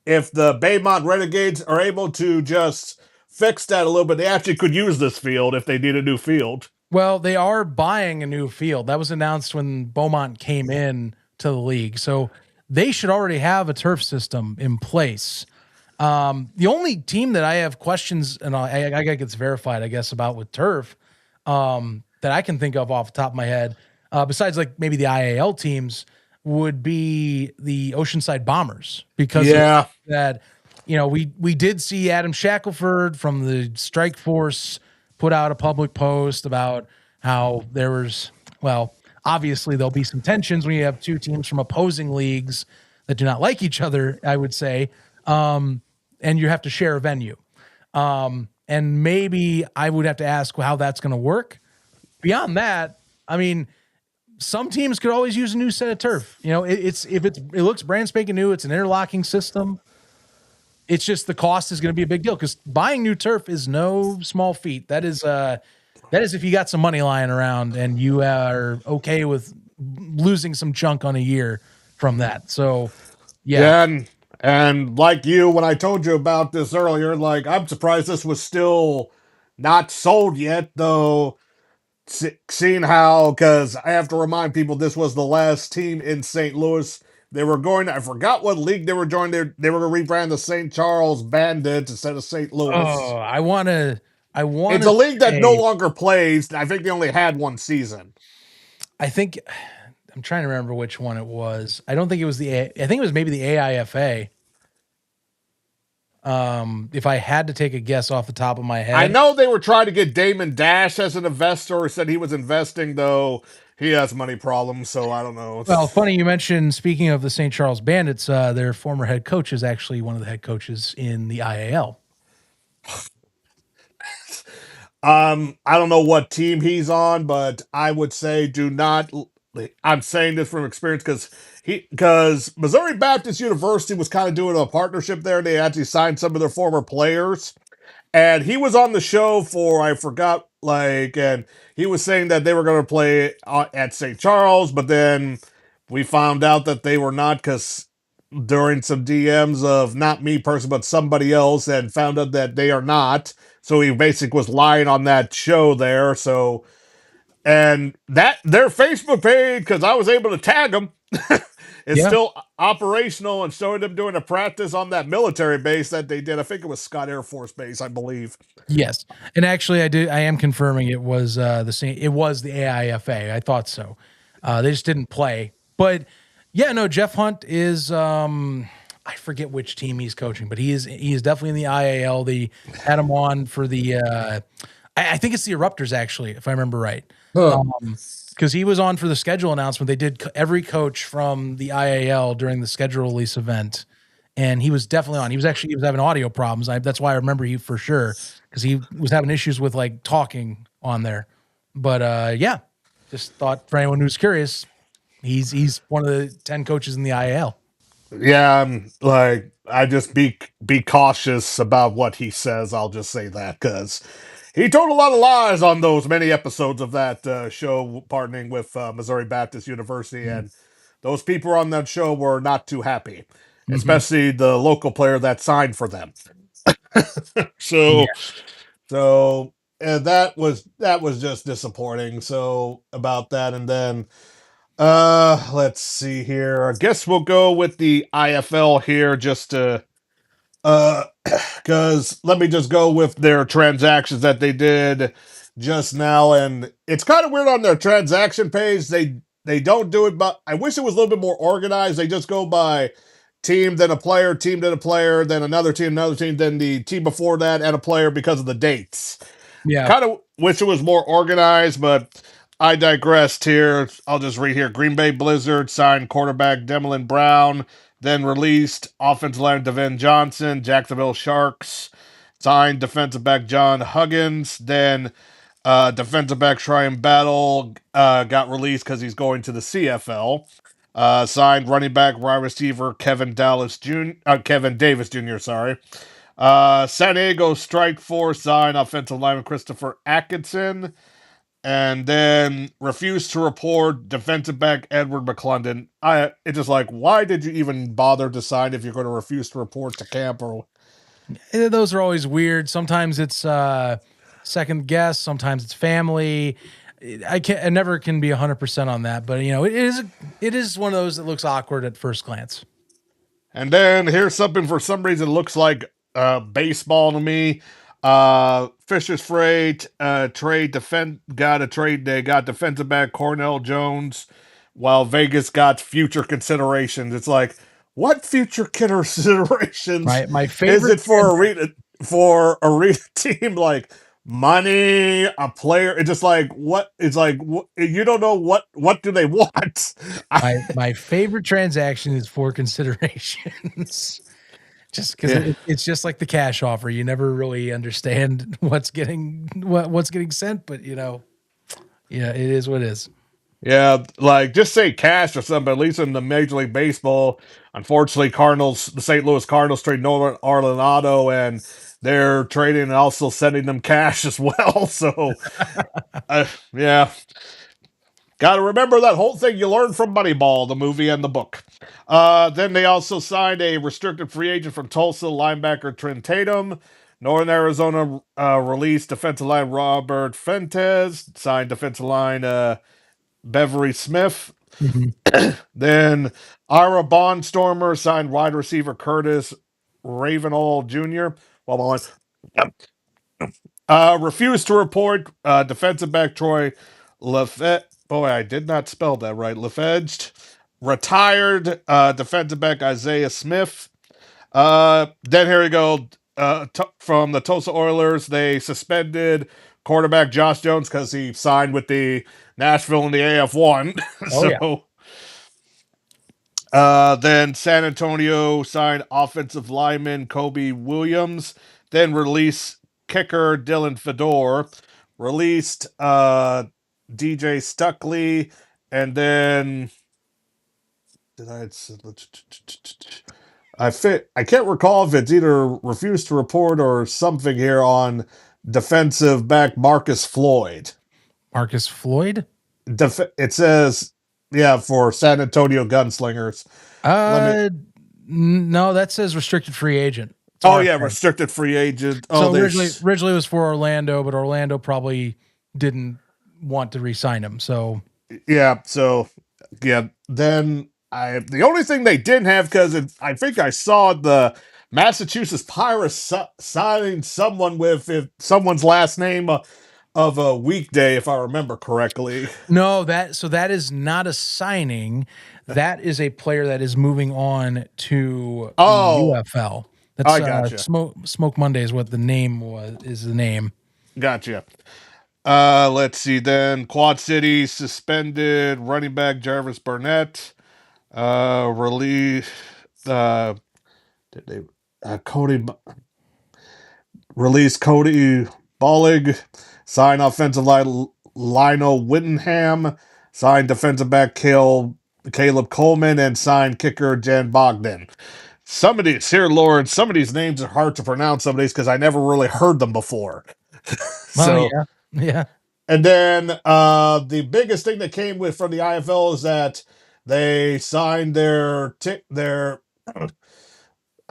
if the Baymont Renegades are able to just fix that a little bit, they actually could use this field if they need a new field. Well, they are buying a new field. That was announced when Beaumont came in to the league. So they should already have a turf system in place. The only team that I have questions, and I got to get this verified, I guess, about with turf that I can think of off the top of my head, besides like maybe the IAL teams, would be the Oceanside Bombers because of Yeah. that. You know, we did see Adam Shackelford from the Strike Force put out a public post about how there was, well, obviously there'll be some tensions when you have two teams from opposing leagues that do not like each other, I would say, and you have to share a venue. And maybe I would have to ask how that's going to work. Beyond that, I mean, some teams could always use a new set of turf. You know, it looks brand spanking new, it's an interlocking system. It's just the cost is going to be a big deal because buying new turf is no small feat. That is if you got some money lying around and you are okay with losing some chunk on a year from that. So, yeah. Yeah, and like you, when I told you about this earlier, like I'm surprised this was still not sold yet, though. Seeing how, because I have to remind people, this was the last team in St. Louis. They were going. I forgot what league they were joining. They were going to rebrand the St. Charles Bandits instead of St. Oh, Louis. I want It's to a league that no say, longer plays. I think they only had one season. I think I'm trying to remember which one it was. I don't think it was I think it was maybe the AIFA. If I had to take a guess off the top of my I head. know they were trying to get Damon Dash as an investor. He said he was investing, though he has money problems, so I don't know. Well, funny you mentioned, speaking of the St. Charles Bandits, their former head coach is actually one of the head coaches in the IAL. I don't know what team he's on, but I would say do not. I'm saying this from experience because Missouri Baptist University was kind of doing a partnership there. They actually signed some of their former players, and he was on the show for I forgot and he was saying that they were going to play at St. Charles, but then we found out that they were not because during some DMs of not me person but somebody else and found out that they are not. So he basically was lying on that show there. So and that their Facebook page because I was able to tag them. It's Yeah. still operational and showing them doing a practice on that military base that they did. I think it was Scott Air Force Base, I believe. Yes. And actually I am confirming it was the same, it was the AIFA. I thought so. They just didn't play. But yeah, no, Jeff Hunt is I forget which team he's coaching, but he is definitely in the IAL. They had him on for the I think it's the Eruptors actually, if I remember right. Huh. Because he was on for the schedule announcement. They did every coach from the IAL during the schedule release event, and he was definitely on. He was having audio problems. That's why I remember he for sure because he was having issues with like talking on there. But yeah, just thought for anyone who's curious, he's one of the 10 coaches in the IAL. Yeah, I just be cautious about what he says. I'll just say that because he told a lot of lies on those many episodes of that show, partnering with Missouri Baptist University, and those people on that show were not too happy, Mm-hmm. especially the local player that signed for them. Yeah. So, so and that was just disappointing. So about that, and then let's see here. I guess we'll go with the IFL here just to uh because let me just go with their transactions that they did just now, and it's kind of weird on their transaction page. They don't do it, but I wish it was a little bit more organized. They just go by team, then a player, team, then a player, then another team, then the team before that, and a player because of the dates. Yeah. Kind of wish it was more organized, but I digressed here. I'll just read here. Green Bay Blizzard signed quarterback Demlin Brown, then released offensive line Devin Johnson. Jacksonville Sharks signed defensive back John Huggins, then defensive back Shrine Battle got released because he's going to the CFL. Signed running back wide receiver Kevin Davis Jr. Sorry. San Diego Strike Force signed offensive lineman Christopher Atkinson, and then refused to report defensive back Edward McClendon. It's just like, why did you even bother to sign if you're going to refuse to report to camp? Or Those are always weird. Sometimes it's second guess. Sometimes it's family. I never can be 100% on that, but it is one of those that looks awkward at first glance. and then here's something for some reason looks like baseball to me. Fisher's Freight trade defend got a trade. They got defensive back Cornell Jones, while Vegas got future considerations. It's like, what future considerations My is favorite it for arena team? Like money, a player. It's just like what? It's like you don't know what do they want. my favorite transaction is for considerations. Just because Yeah. it's just like the cash offer. You never really understand what's getting sent, but yeah, it is what it is. Yeah, like just say cash or something. But at least in the Major League Baseball, unfortunately, the St. Louis Cardinals trade Nolan Arenado, and they're trading and also sending them cash as well. So, yeah, got to remember that whole thing you learned from Moneyball, the movie and the book. Then they also signed a restricted free agent from Tulsa, linebacker Trent Tatum. Northern Arizona released defensive line Robert Fuentes, signed defensive line Beverly Smith. Mhm. Then Ira Bondstormer signed wide receiver Curtis Ravenall Jr. Well, refused to report defensive back Troy Lefebvre. Boy, I did not spell that right. Lefebvre. Retired defensive back Isaiah Smith. Then here we go. From the Tulsa Oilers, they suspended quarterback Josh Jones because he signed with the Nashville in the AF1. Oh yeah. So then San Antonio signed offensive lineman Kobe Williams, then released kicker Dylan Fedor, released DJ Stuckley, and then did I can't recall if it's either refused to report or something here on defensive back Marcus Floyd. Marcus Floyd? It says, yeah, for San Antonio Gunslingers. Let me. No, that says restricted free agent. It's Oh yeah, RFA. restricted free agent. Oh, So originally it was for Orlando, but Orlando probably didn't want to re-sign him. So yeah. So yeah, then the only thing they didn't have because I think I saw the Massachusetts Pirates signing someone with someone's last name of a weekday, if I remember correctly. no, that is not a signing. That is a player that is moving on to the Oh, UFL. That's I gotcha. Smoke Monday is what the name is the name. Gotcha. Let's see then. Quad City suspended running back Jarvis Burnett. Release. Did they? Cody release Cody Bollig. Sign offensive line Lionel Whittingham. Sign defensive back Caleb Coleman and sign kicker Jan Bogdan. Some of these here, Lord, some of these names are hard to pronounce. Some of these because I never really heard them before. Well, So yeah, yeah. and then the biggest thing that came with from the IFL is that they signed their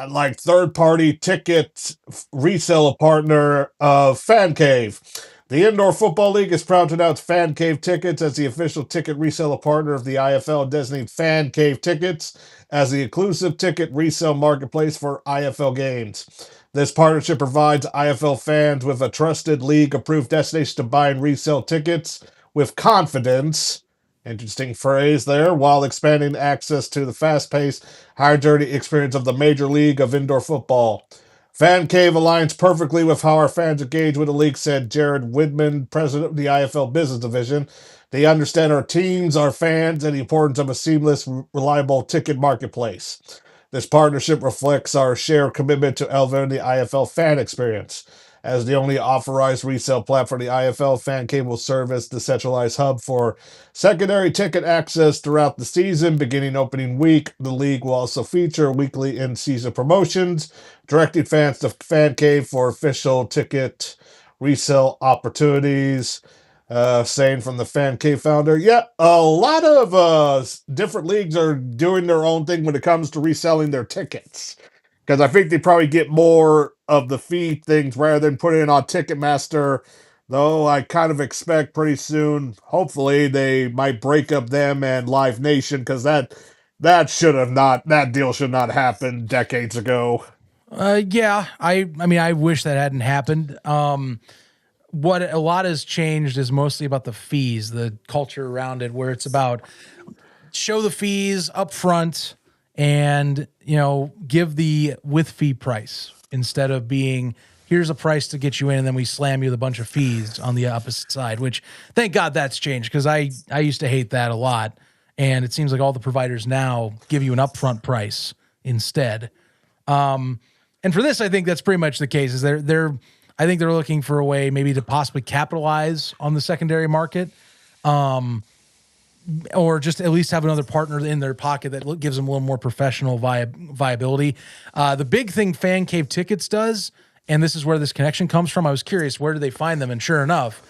like third party ticket reseller partner of Fan Cave. The Indoor Football League is proud to announce Fan Cave Tickets as the official ticket reseller partner of the IFL, designating Fan Cave Tickets as the exclusive ticket resale marketplace for IFL games. This partnership provides IFL fans with a trusted league approved destination to buy and resell tickets with confidence. Interesting phrase there, while expanding access to the fast paced, high journey experience of the Major League of Indoor Football. Fan Cave aligns perfectly with how our fans engage with the league, said Jared Widman, president of the IFL Business Division. They understand our teams, our fans, and the importance of a seamless, reliable ticket marketplace. This partnership reflects our shared commitment to elevating the IFL fan experience. As the only authorized resale platform, the IFL Fan Cave will serve as the centralized hub for secondary ticket access throughout the season. Beginning opening week, the league will also feature weekly in-season promotions, directing fans to Fan Cave for official ticket resale opportunities. Saying from the Fan Cave founder, yeah, a lot of different leagues are doing their own thing when it comes to reselling their tickets. Because I think they probably get more of the fee things rather than putting it on Ticketmaster. Though I kind of expect pretty soon, hopefully, they might break up them and Live Nation because that deal should not happen decades ago. Yeah. I mean, I wish that hadn't happened. What a lot has changed is mostly about the fees, the culture around it, where it's about show the fees up front and give the with fee price instead of being here's a price to get you in and then we slam you with a bunch of fees on the opposite side, which thank God that's changed because I used to hate that a lot. And it seems like all the providers now give you an upfront price instead. And for this, I think that's pretty much the case. Is I think they're looking for a way maybe to possibly capitalize on the secondary market, or just at least have another partner in their pocket that gives them a little more professional viability. The big thing Fan Cave Tickets does, and this is where this connection comes from. I was curious, where do they find them? And sure enough,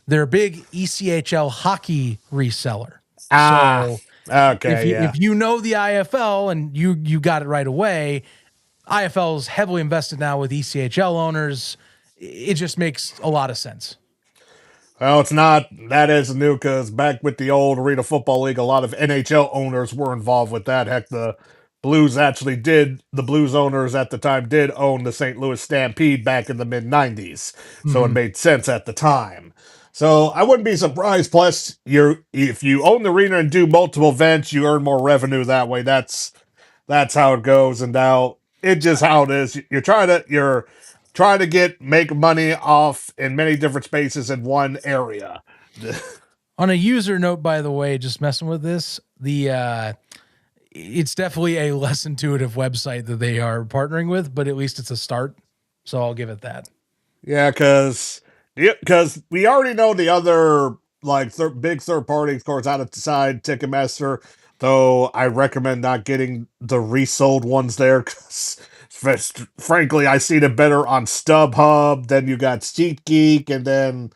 they're a big ECHL hockey reseller. Ah, So okay, yeah. if you know the IFL and you got it right away, IFL is heavily invested now with ECHL owners. It just makes a lot of sense. Well, it's not. That is new because back with the old Arena Football League, a lot of NHL owners were involved with that. Heck, the Blues actually did. The Blues owners at the time did own the St. Louis Stampede back in the mid 90s. So it Mm-hmm. made sense at the time. So I wouldn't be surprised. Plus, if you own the arena and do multiple events, you earn more revenue that way. That's how it goes. And now it's just how it is. You're trying to make money off in many different spaces in one area. On a user note, by the way, just messing with this, it's definitely a less intuitive website that they are partnering with, but at least it's a start. So I'll give it that. Yeah, because we already know the other like big third party, of course, outside Ticketmaster. Though I recommend not getting the resold ones there because, frankly, I see it better on StubHub. Then you got SeatGeek, and then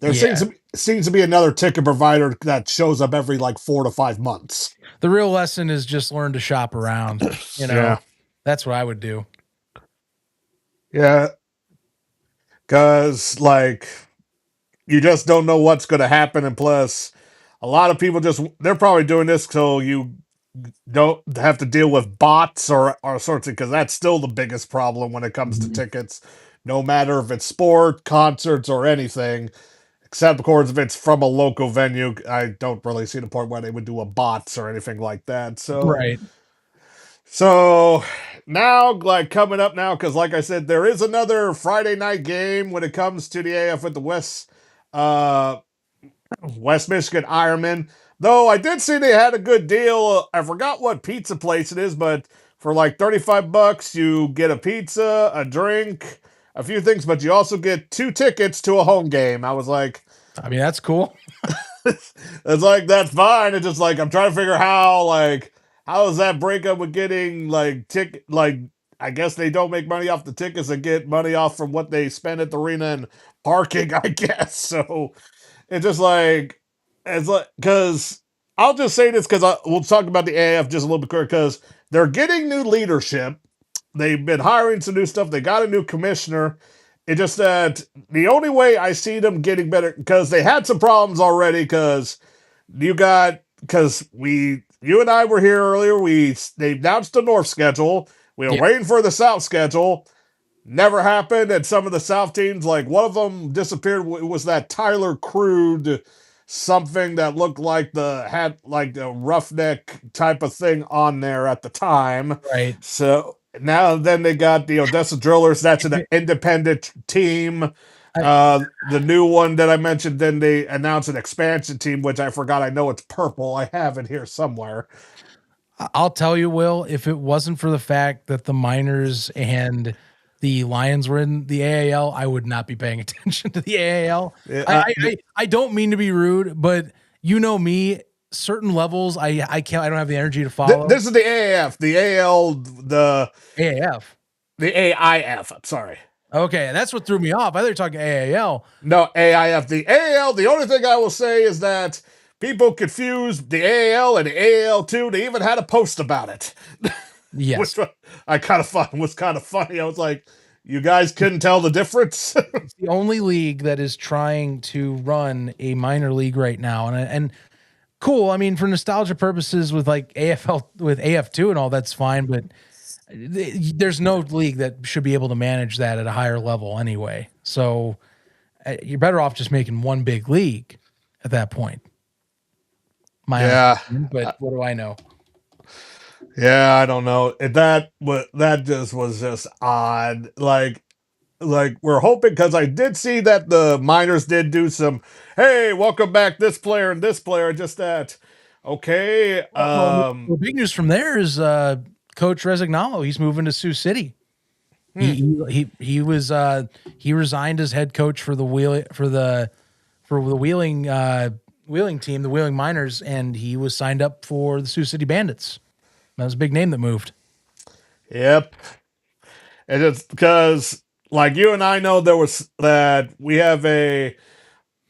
there Yeah. seems to be another ticket provider that shows up every like 4 to 5 months. The real lesson is just learn to shop around. You know, Yeah, that's what I would do. yeah, because like you just don't know what's going to happen, and plus, a lot of people just they're probably doing this so you don't have to deal with bots or sorts of because that's still the biggest problem when it comes to Mhm. tickets. No matter if it's sport, concerts, or anything, except of course if it's from a local venue, I don't really see the point why they would do a bots or anything like that. Right. So now, like coming up now, because like I said, there is another Friday night game when it comes to the AF with the uh, West Michigan Ironman. Though I did see they had a good deal. I forgot what pizza place it is, but for like $35, you get a pizza, a drink, a few things, but you also get 2 tickets to a home game. I was like, I mean, that's cool. it's like that's fine. It's just like I'm trying to figure how does that break up with getting like I guess they don't make money off the tickets and get money off from what they spend at the arena and parking, I guess. So it's just like it's like because I'll just say this because we'll talk about the AF just a little bit quicker because they're getting new leadership. They've been hiring some new stuff. They got a new commissioner. It's just that the only way I see them getting better because they had some problems already. You and I were here earlier. They announced the North schedule. We were Yeah. waiting for the South schedule. Never happened. And some of the South teams, like one of them disappeared. It was that Tyler Crude something that looked like had like the roughneck type of thing on there at the time. Right. So now then they got the Odessa Drillers. That's an independent team. I, The new one that I mentioned, then they announced an expansion team, which I forgot. I know it's purple. I have it here somewhere. I'll tell you, Will, if it wasn't for the fact that the Miners and the Lions were in the AAL, I would not be paying attention to the AAL. Uh, I don't mean to be rude, but you know me, certain levels I don't have the energy to follow. this is the AAF, the AL, AAF. the AIF. I'm sorry. Okay, that's what threw me off. I thought you were talking AAL. No, AIF. The AAL, the only thing I will say is that people confused the AAL and the AAL2. They even had a post about it, Yes. which I kind of thought was kind of funny. I was like, you guys couldn't tell the difference? It's the only league that is trying to run a minor league right now. And cool. I mean, for nostalgia purposes with like AFL with AF2 and all, that's fine, but there's no league that should be able to manage that at a higher level anyway. So you're better off just making one big league at that point. My honest Yeah. opinion, but what do I know? Yeah, I don't know. That just was just odd. Like we're hoping because I did see that the miners did do some. Hey, welcome back, this player and this player. Just that. Okay. Well, the big news from there is Coach Resignalo. He's moving to Sioux City. He resigned as head coach for the Wheeling team, the Wheeling Miners, and he was signed up for the Sioux City Bandits. That was a big name that moved. Yep. And it's because like you and I know there was that we have a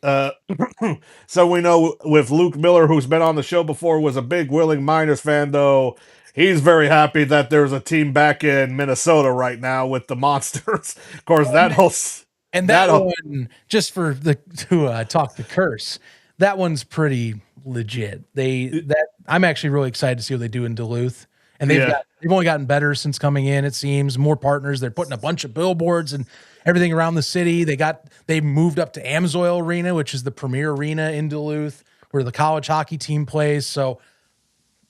uh so we know with Luke Miller, who's been on the show before, was a big Willing Miners fan, though he's very happy that there's a team back in Minnesota right now with the Monsters. Of course, And that that whole, one, just for the to talk the curse, that one's pretty legit. I'm actually really excited to see what they do in Duluth, and yeah. they've only gotten better since coming in. It seems more partners. They're putting a bunch of billboards and everything around the city. They moved up to Amsoil Arena, which is the premier arena in Duluth, where the college hockey team plays. So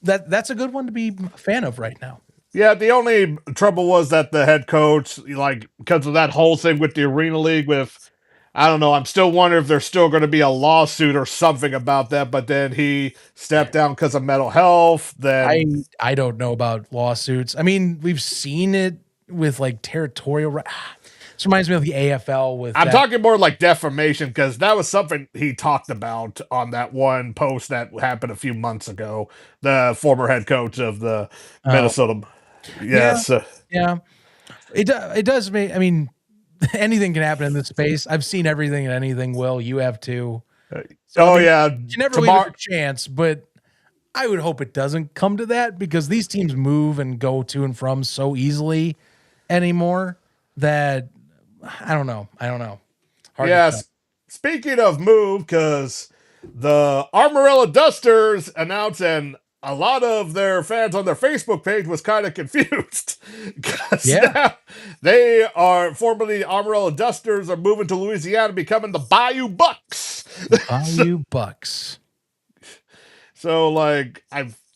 that's a good one to be a fan of right now. Yeah, the only trouble was that the head coach, like, because of that whole thing with the Arena League, I don't know, I'm still wondering if there's still going to be a lawsuit or something about that, but then he stepped down because of mental health. I Then, I don't know about lawsuits. I mean, we've seen it with like territorial. This reminds me of the AFL with I'm that. talking more like defamation because that was something he talked about on that one post that happened a few months ago. The former head coach of the Oh, Minnesota. yeah, Yes. yeah. It does make. I mean, anything can happen in this space. I've seen everything and anything. Will you have too? So I Oh, mean, yeah. you can never leave it Tomorrow. to chance, but I would hope it doesn't come to that because these teams move and go to and from so easily anymore that I don't know. I don't know. Hard to tell. Yes. Speaking of move, because the Armorella Dusters announced, and a lot of their fans on their Facebook page was kind of confused because Yeah. now they are formerly Armorella Dusters are moving to Louisiana, becoming the Bayou Bucks. Bayou Bucks. So like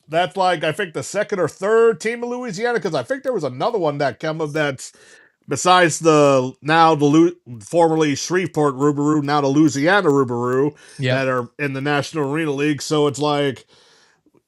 that's like I think the second or third team in Louisiana because I think there was another one that came up that's besides the now the formerly Shreveport Rubaroo, now the Louisiana Rubaroo Yep. that are in the National Arena League. So it's like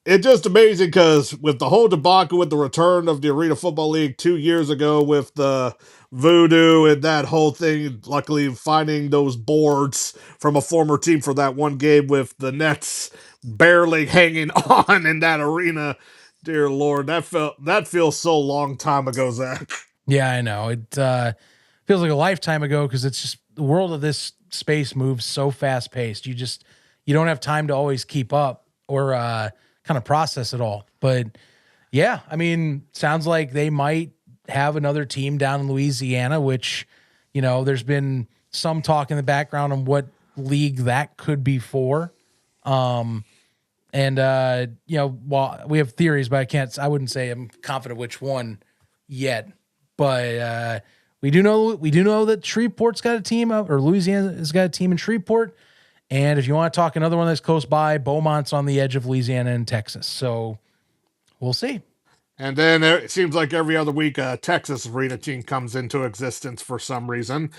it's just amazing because with the whole debacle with the return of the Arena Football League 2 years ago with the voodoo and that whole thing, luckily finding those boards from a former team for that one game with the Nets barely hanging on in that arena. Dear Lord, that feels so long time ago, Zach. Yeah, I know. It feels like a lifetime ago because it's just the world of this space moves so fast paced. You don't have time to always keep up or kind of process it all. But yeah, I mean, sounds like they might have another team down in Louisiana, which, there's been some talk in the background on what league that could be for. And well, we have theories, but I wouldn't say I'm confident which one yet. But we do know that Shreveport's got a team up, or Louisiana has got a team in Shreveport. And if you want to talk another one that's close by, Beaumont's on the edge of Louisiana and Texas. So we'll see. And then it seems like every other week a Texas arena team comes into existence for some reason.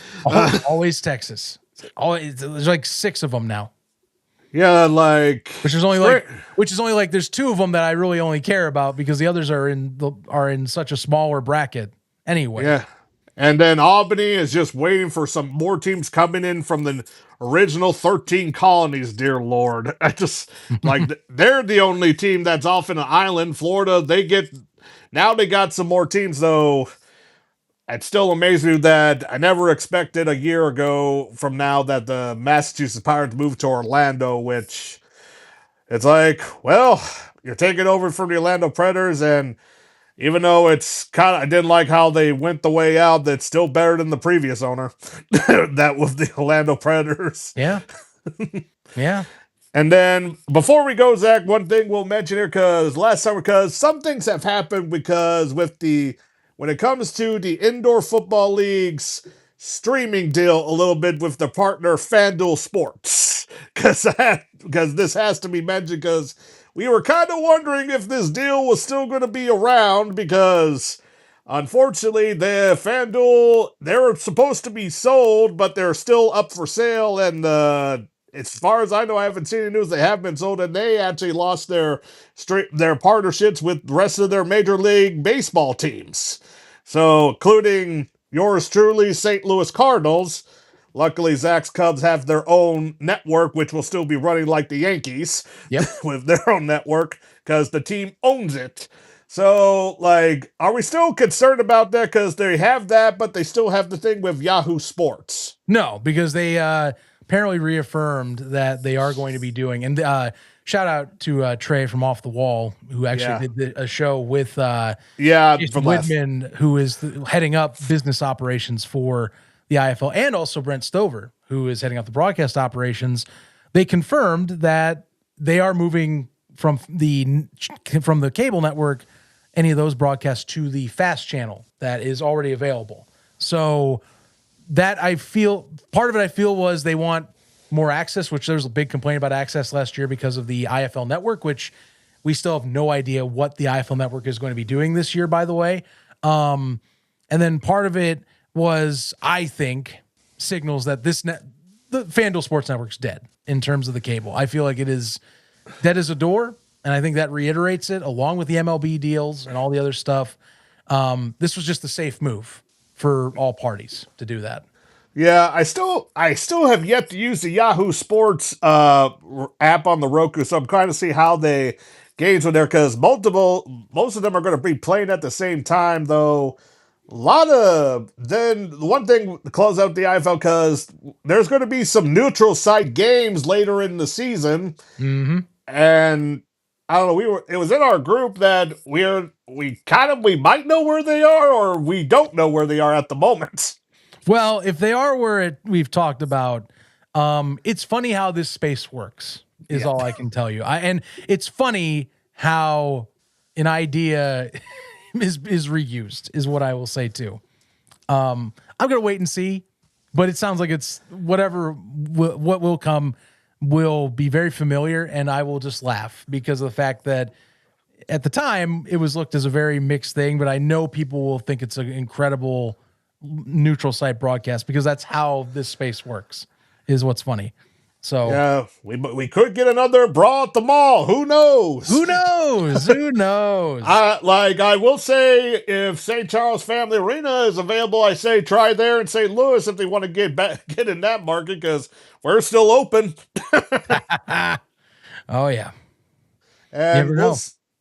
Always Texas. Always, there's like 6 of them now. Yeah, like Which is only like there's 2 of them that I really only care about because the others are in such a smaller bracket anyway. Yeah. And then Albany is just waiting for some more teams coming in from the original 13 colonies, dear Lord. I just like they're the only team that's off in an island. Florida, they got some more teams though. It still amazes me that I never expected a year ago from now that the Massachusetts Pirates moved to Orlando, which it's like, well, you're taking over from the Orlando Predators, and even though it's kind of, I didn't like how they went the way out, that's still better than the previous owner. That was the Orlando Predators. Yeah. Yeah. And then before we go, Zach, one thing we'll mention here because some things have happened because when it comes to the indoor football leagues streaming deal a little bit with the partner FanDuel Sports because this has to be mentioned because we were kind of wondering if this deal was still going to be around because unfortunately the FanDuel they're supposed to be sold but they're still up for sale and as far as I know, I haven't seen any news. They have been sold, and they actually lost their partnerships with the rest of their Major League Baseball teams. So, including yours truly, St. Louis Cardinals. Luckily, Zach's Cubs have their own network, which will still be running like the Yankees with their own network because the team owns it. So, like, are we still concerned about that? Because they have that, but they still have the thing with Yahoo Sports. No, because they apparently reaffirmed that they are going to be doing. And shout out to Trey from Off the Wall, who actually did a show with Jason Whitman, who is heading up business operations for the IFL, and also Brent Stover, who is heading up the broadcast operations. They confirmed that they are moving from the cable network, any of those broadcasts, to the FAST channel that is already available. So that part of it was they want more access, which there was a big complaint about access last year because of the IFL network, which we still have no idea what the IFL network is going to be doing this year, by the way. And then part of it was, I think, signals that the FanDuel Sports Network's dead in terms of the cable. I feel like it is dead as a door, and I think that reiterates it along with the MLB deals and all the other stuff. This was just a safe move for all parties to do that. Yeah, I still have yet to use the Yahoo Sports app on the Roku, so I'm trying to see how they games with there because most of them are going to be playing at the same time. Though a lot of then one thing to close out the IFL because there's going to be some neutral site games later in the season, Mm-hmm. and I don't know. It was in our group that we might know where they are or we don't know where they are at the moment. Well, if they are where we've talked about, it's funny how this space works. Is Yeah. all I can tell you. And it's funny how an idea is reused. Is what I will say too. I'm gonna wait and see, but it sounds like it's what will come will be very familiar, and I will just laugh because of the fact that at the time it was looked as a very mixed thing, but I know people will think it's an incredible neutral site broadcast because that's how this space works. Is what's funny. So Yeah, we could get another brawl at the mall. Who knows? who knows? Who knows? I will say, if St. Charles Family Arena is available, I say try there in St. Louis if they want to get in that market because we're still open. Oh yeah. You And never know.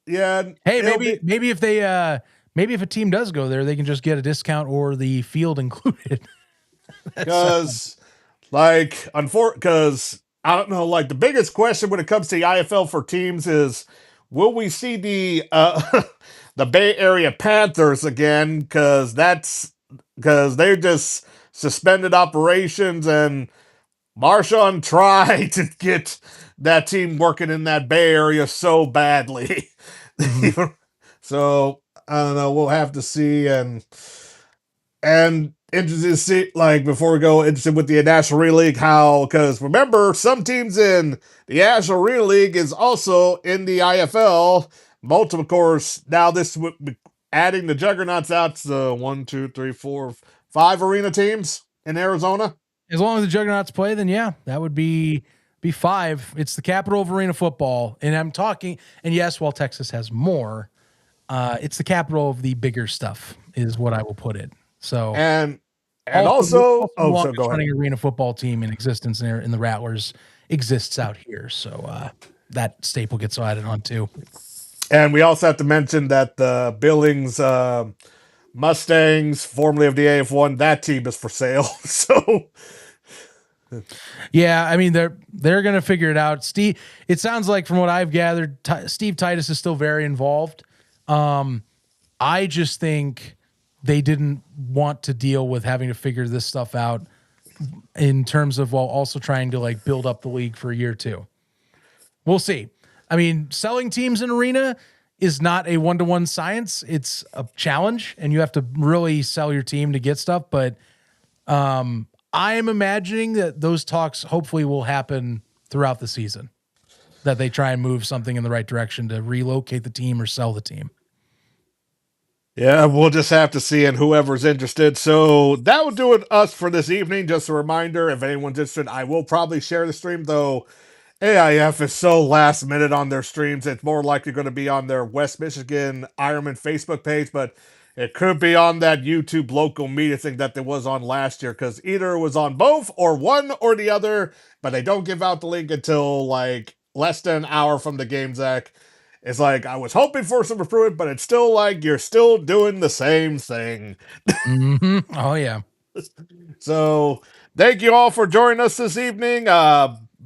yeah, Hey, it'll be maybe if they maybe if a team does go there, they can just get a discount or the field included. because because I don't know, like the biggest question when it comes to the IFL for teams is will we see the the Bay Area Panthers again? Because they just suspended operations and Marshawn tried to get that team working in that Bay Area so badly. Mhm. So I don't know. We'll have to see and interested to see, like, before we go, interested with the National Arena League, how, because remember, some teams in the National Arena League is also in the IFL. Multiple, of course, now this would be adding the Juggernauts out to 1, 2, 3, 4, 5 arena teams in Arizona. As long as the Juggernauts play, then yeah, that would be five. It's the capital of arena football, and I'm talking. And yes, while Texas has more, it's the capital of the bigger stuff, is what I will put it. So And also, also, the oh, so longest go ahead. running arena football team in existence in the Rattlers exists out here. So that staple gets added on too. And we also have to mention that the Billings Mustangs, formerly of the AF1, that team is for sale. So Yeah, I mean they're gonna figure it out. Steve, it sounds like from what I've gathered, Steve Titus is still very involved. I just think they didn't want to deal with having to figure this stuff out in terms of while also trying to like build up the league for a year or two. We'll see. I mean, selling teams in arena is not a one-to-one science. It's a challenge, and you have to really sell your team to get stuff. But I am imagining that those talks hopefully will happen throughout the season, that they try and move something in the right direction to relocate the team or sell the team. yeah, we'll just have to see and whoever's interested. So that will do it us for this evening. Just a reminder, if anyone's interested, I will probably share the stream, though AIF is so last minute on their streams. It's more likely going to be on their West Michigan Ironman Facebook page, but it could be on that YouTube local media thing that there was on last year, because either it was on both or one or the other, but they don't give out the link until like less than an hour from the game, Zach. It's like, I was hoping for some improvement, but it's still like you're still doing the same thing. Mm-hmm. Oh yeah. So thank you all for joining us this evening.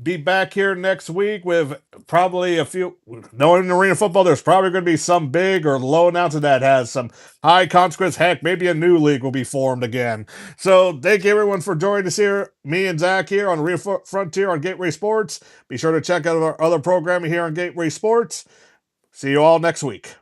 Be back here next week with probably a few. Knowing arena football, there's probably going to be some big or low announcement that has some high consequence. Heck, maybe a new league will be formed again. So thank you everyone for joining us here. Me and Zach here on Arena Frontier on Gateway Sports. Be sure to check out our other programming here on Gateway Sports. See you all next week.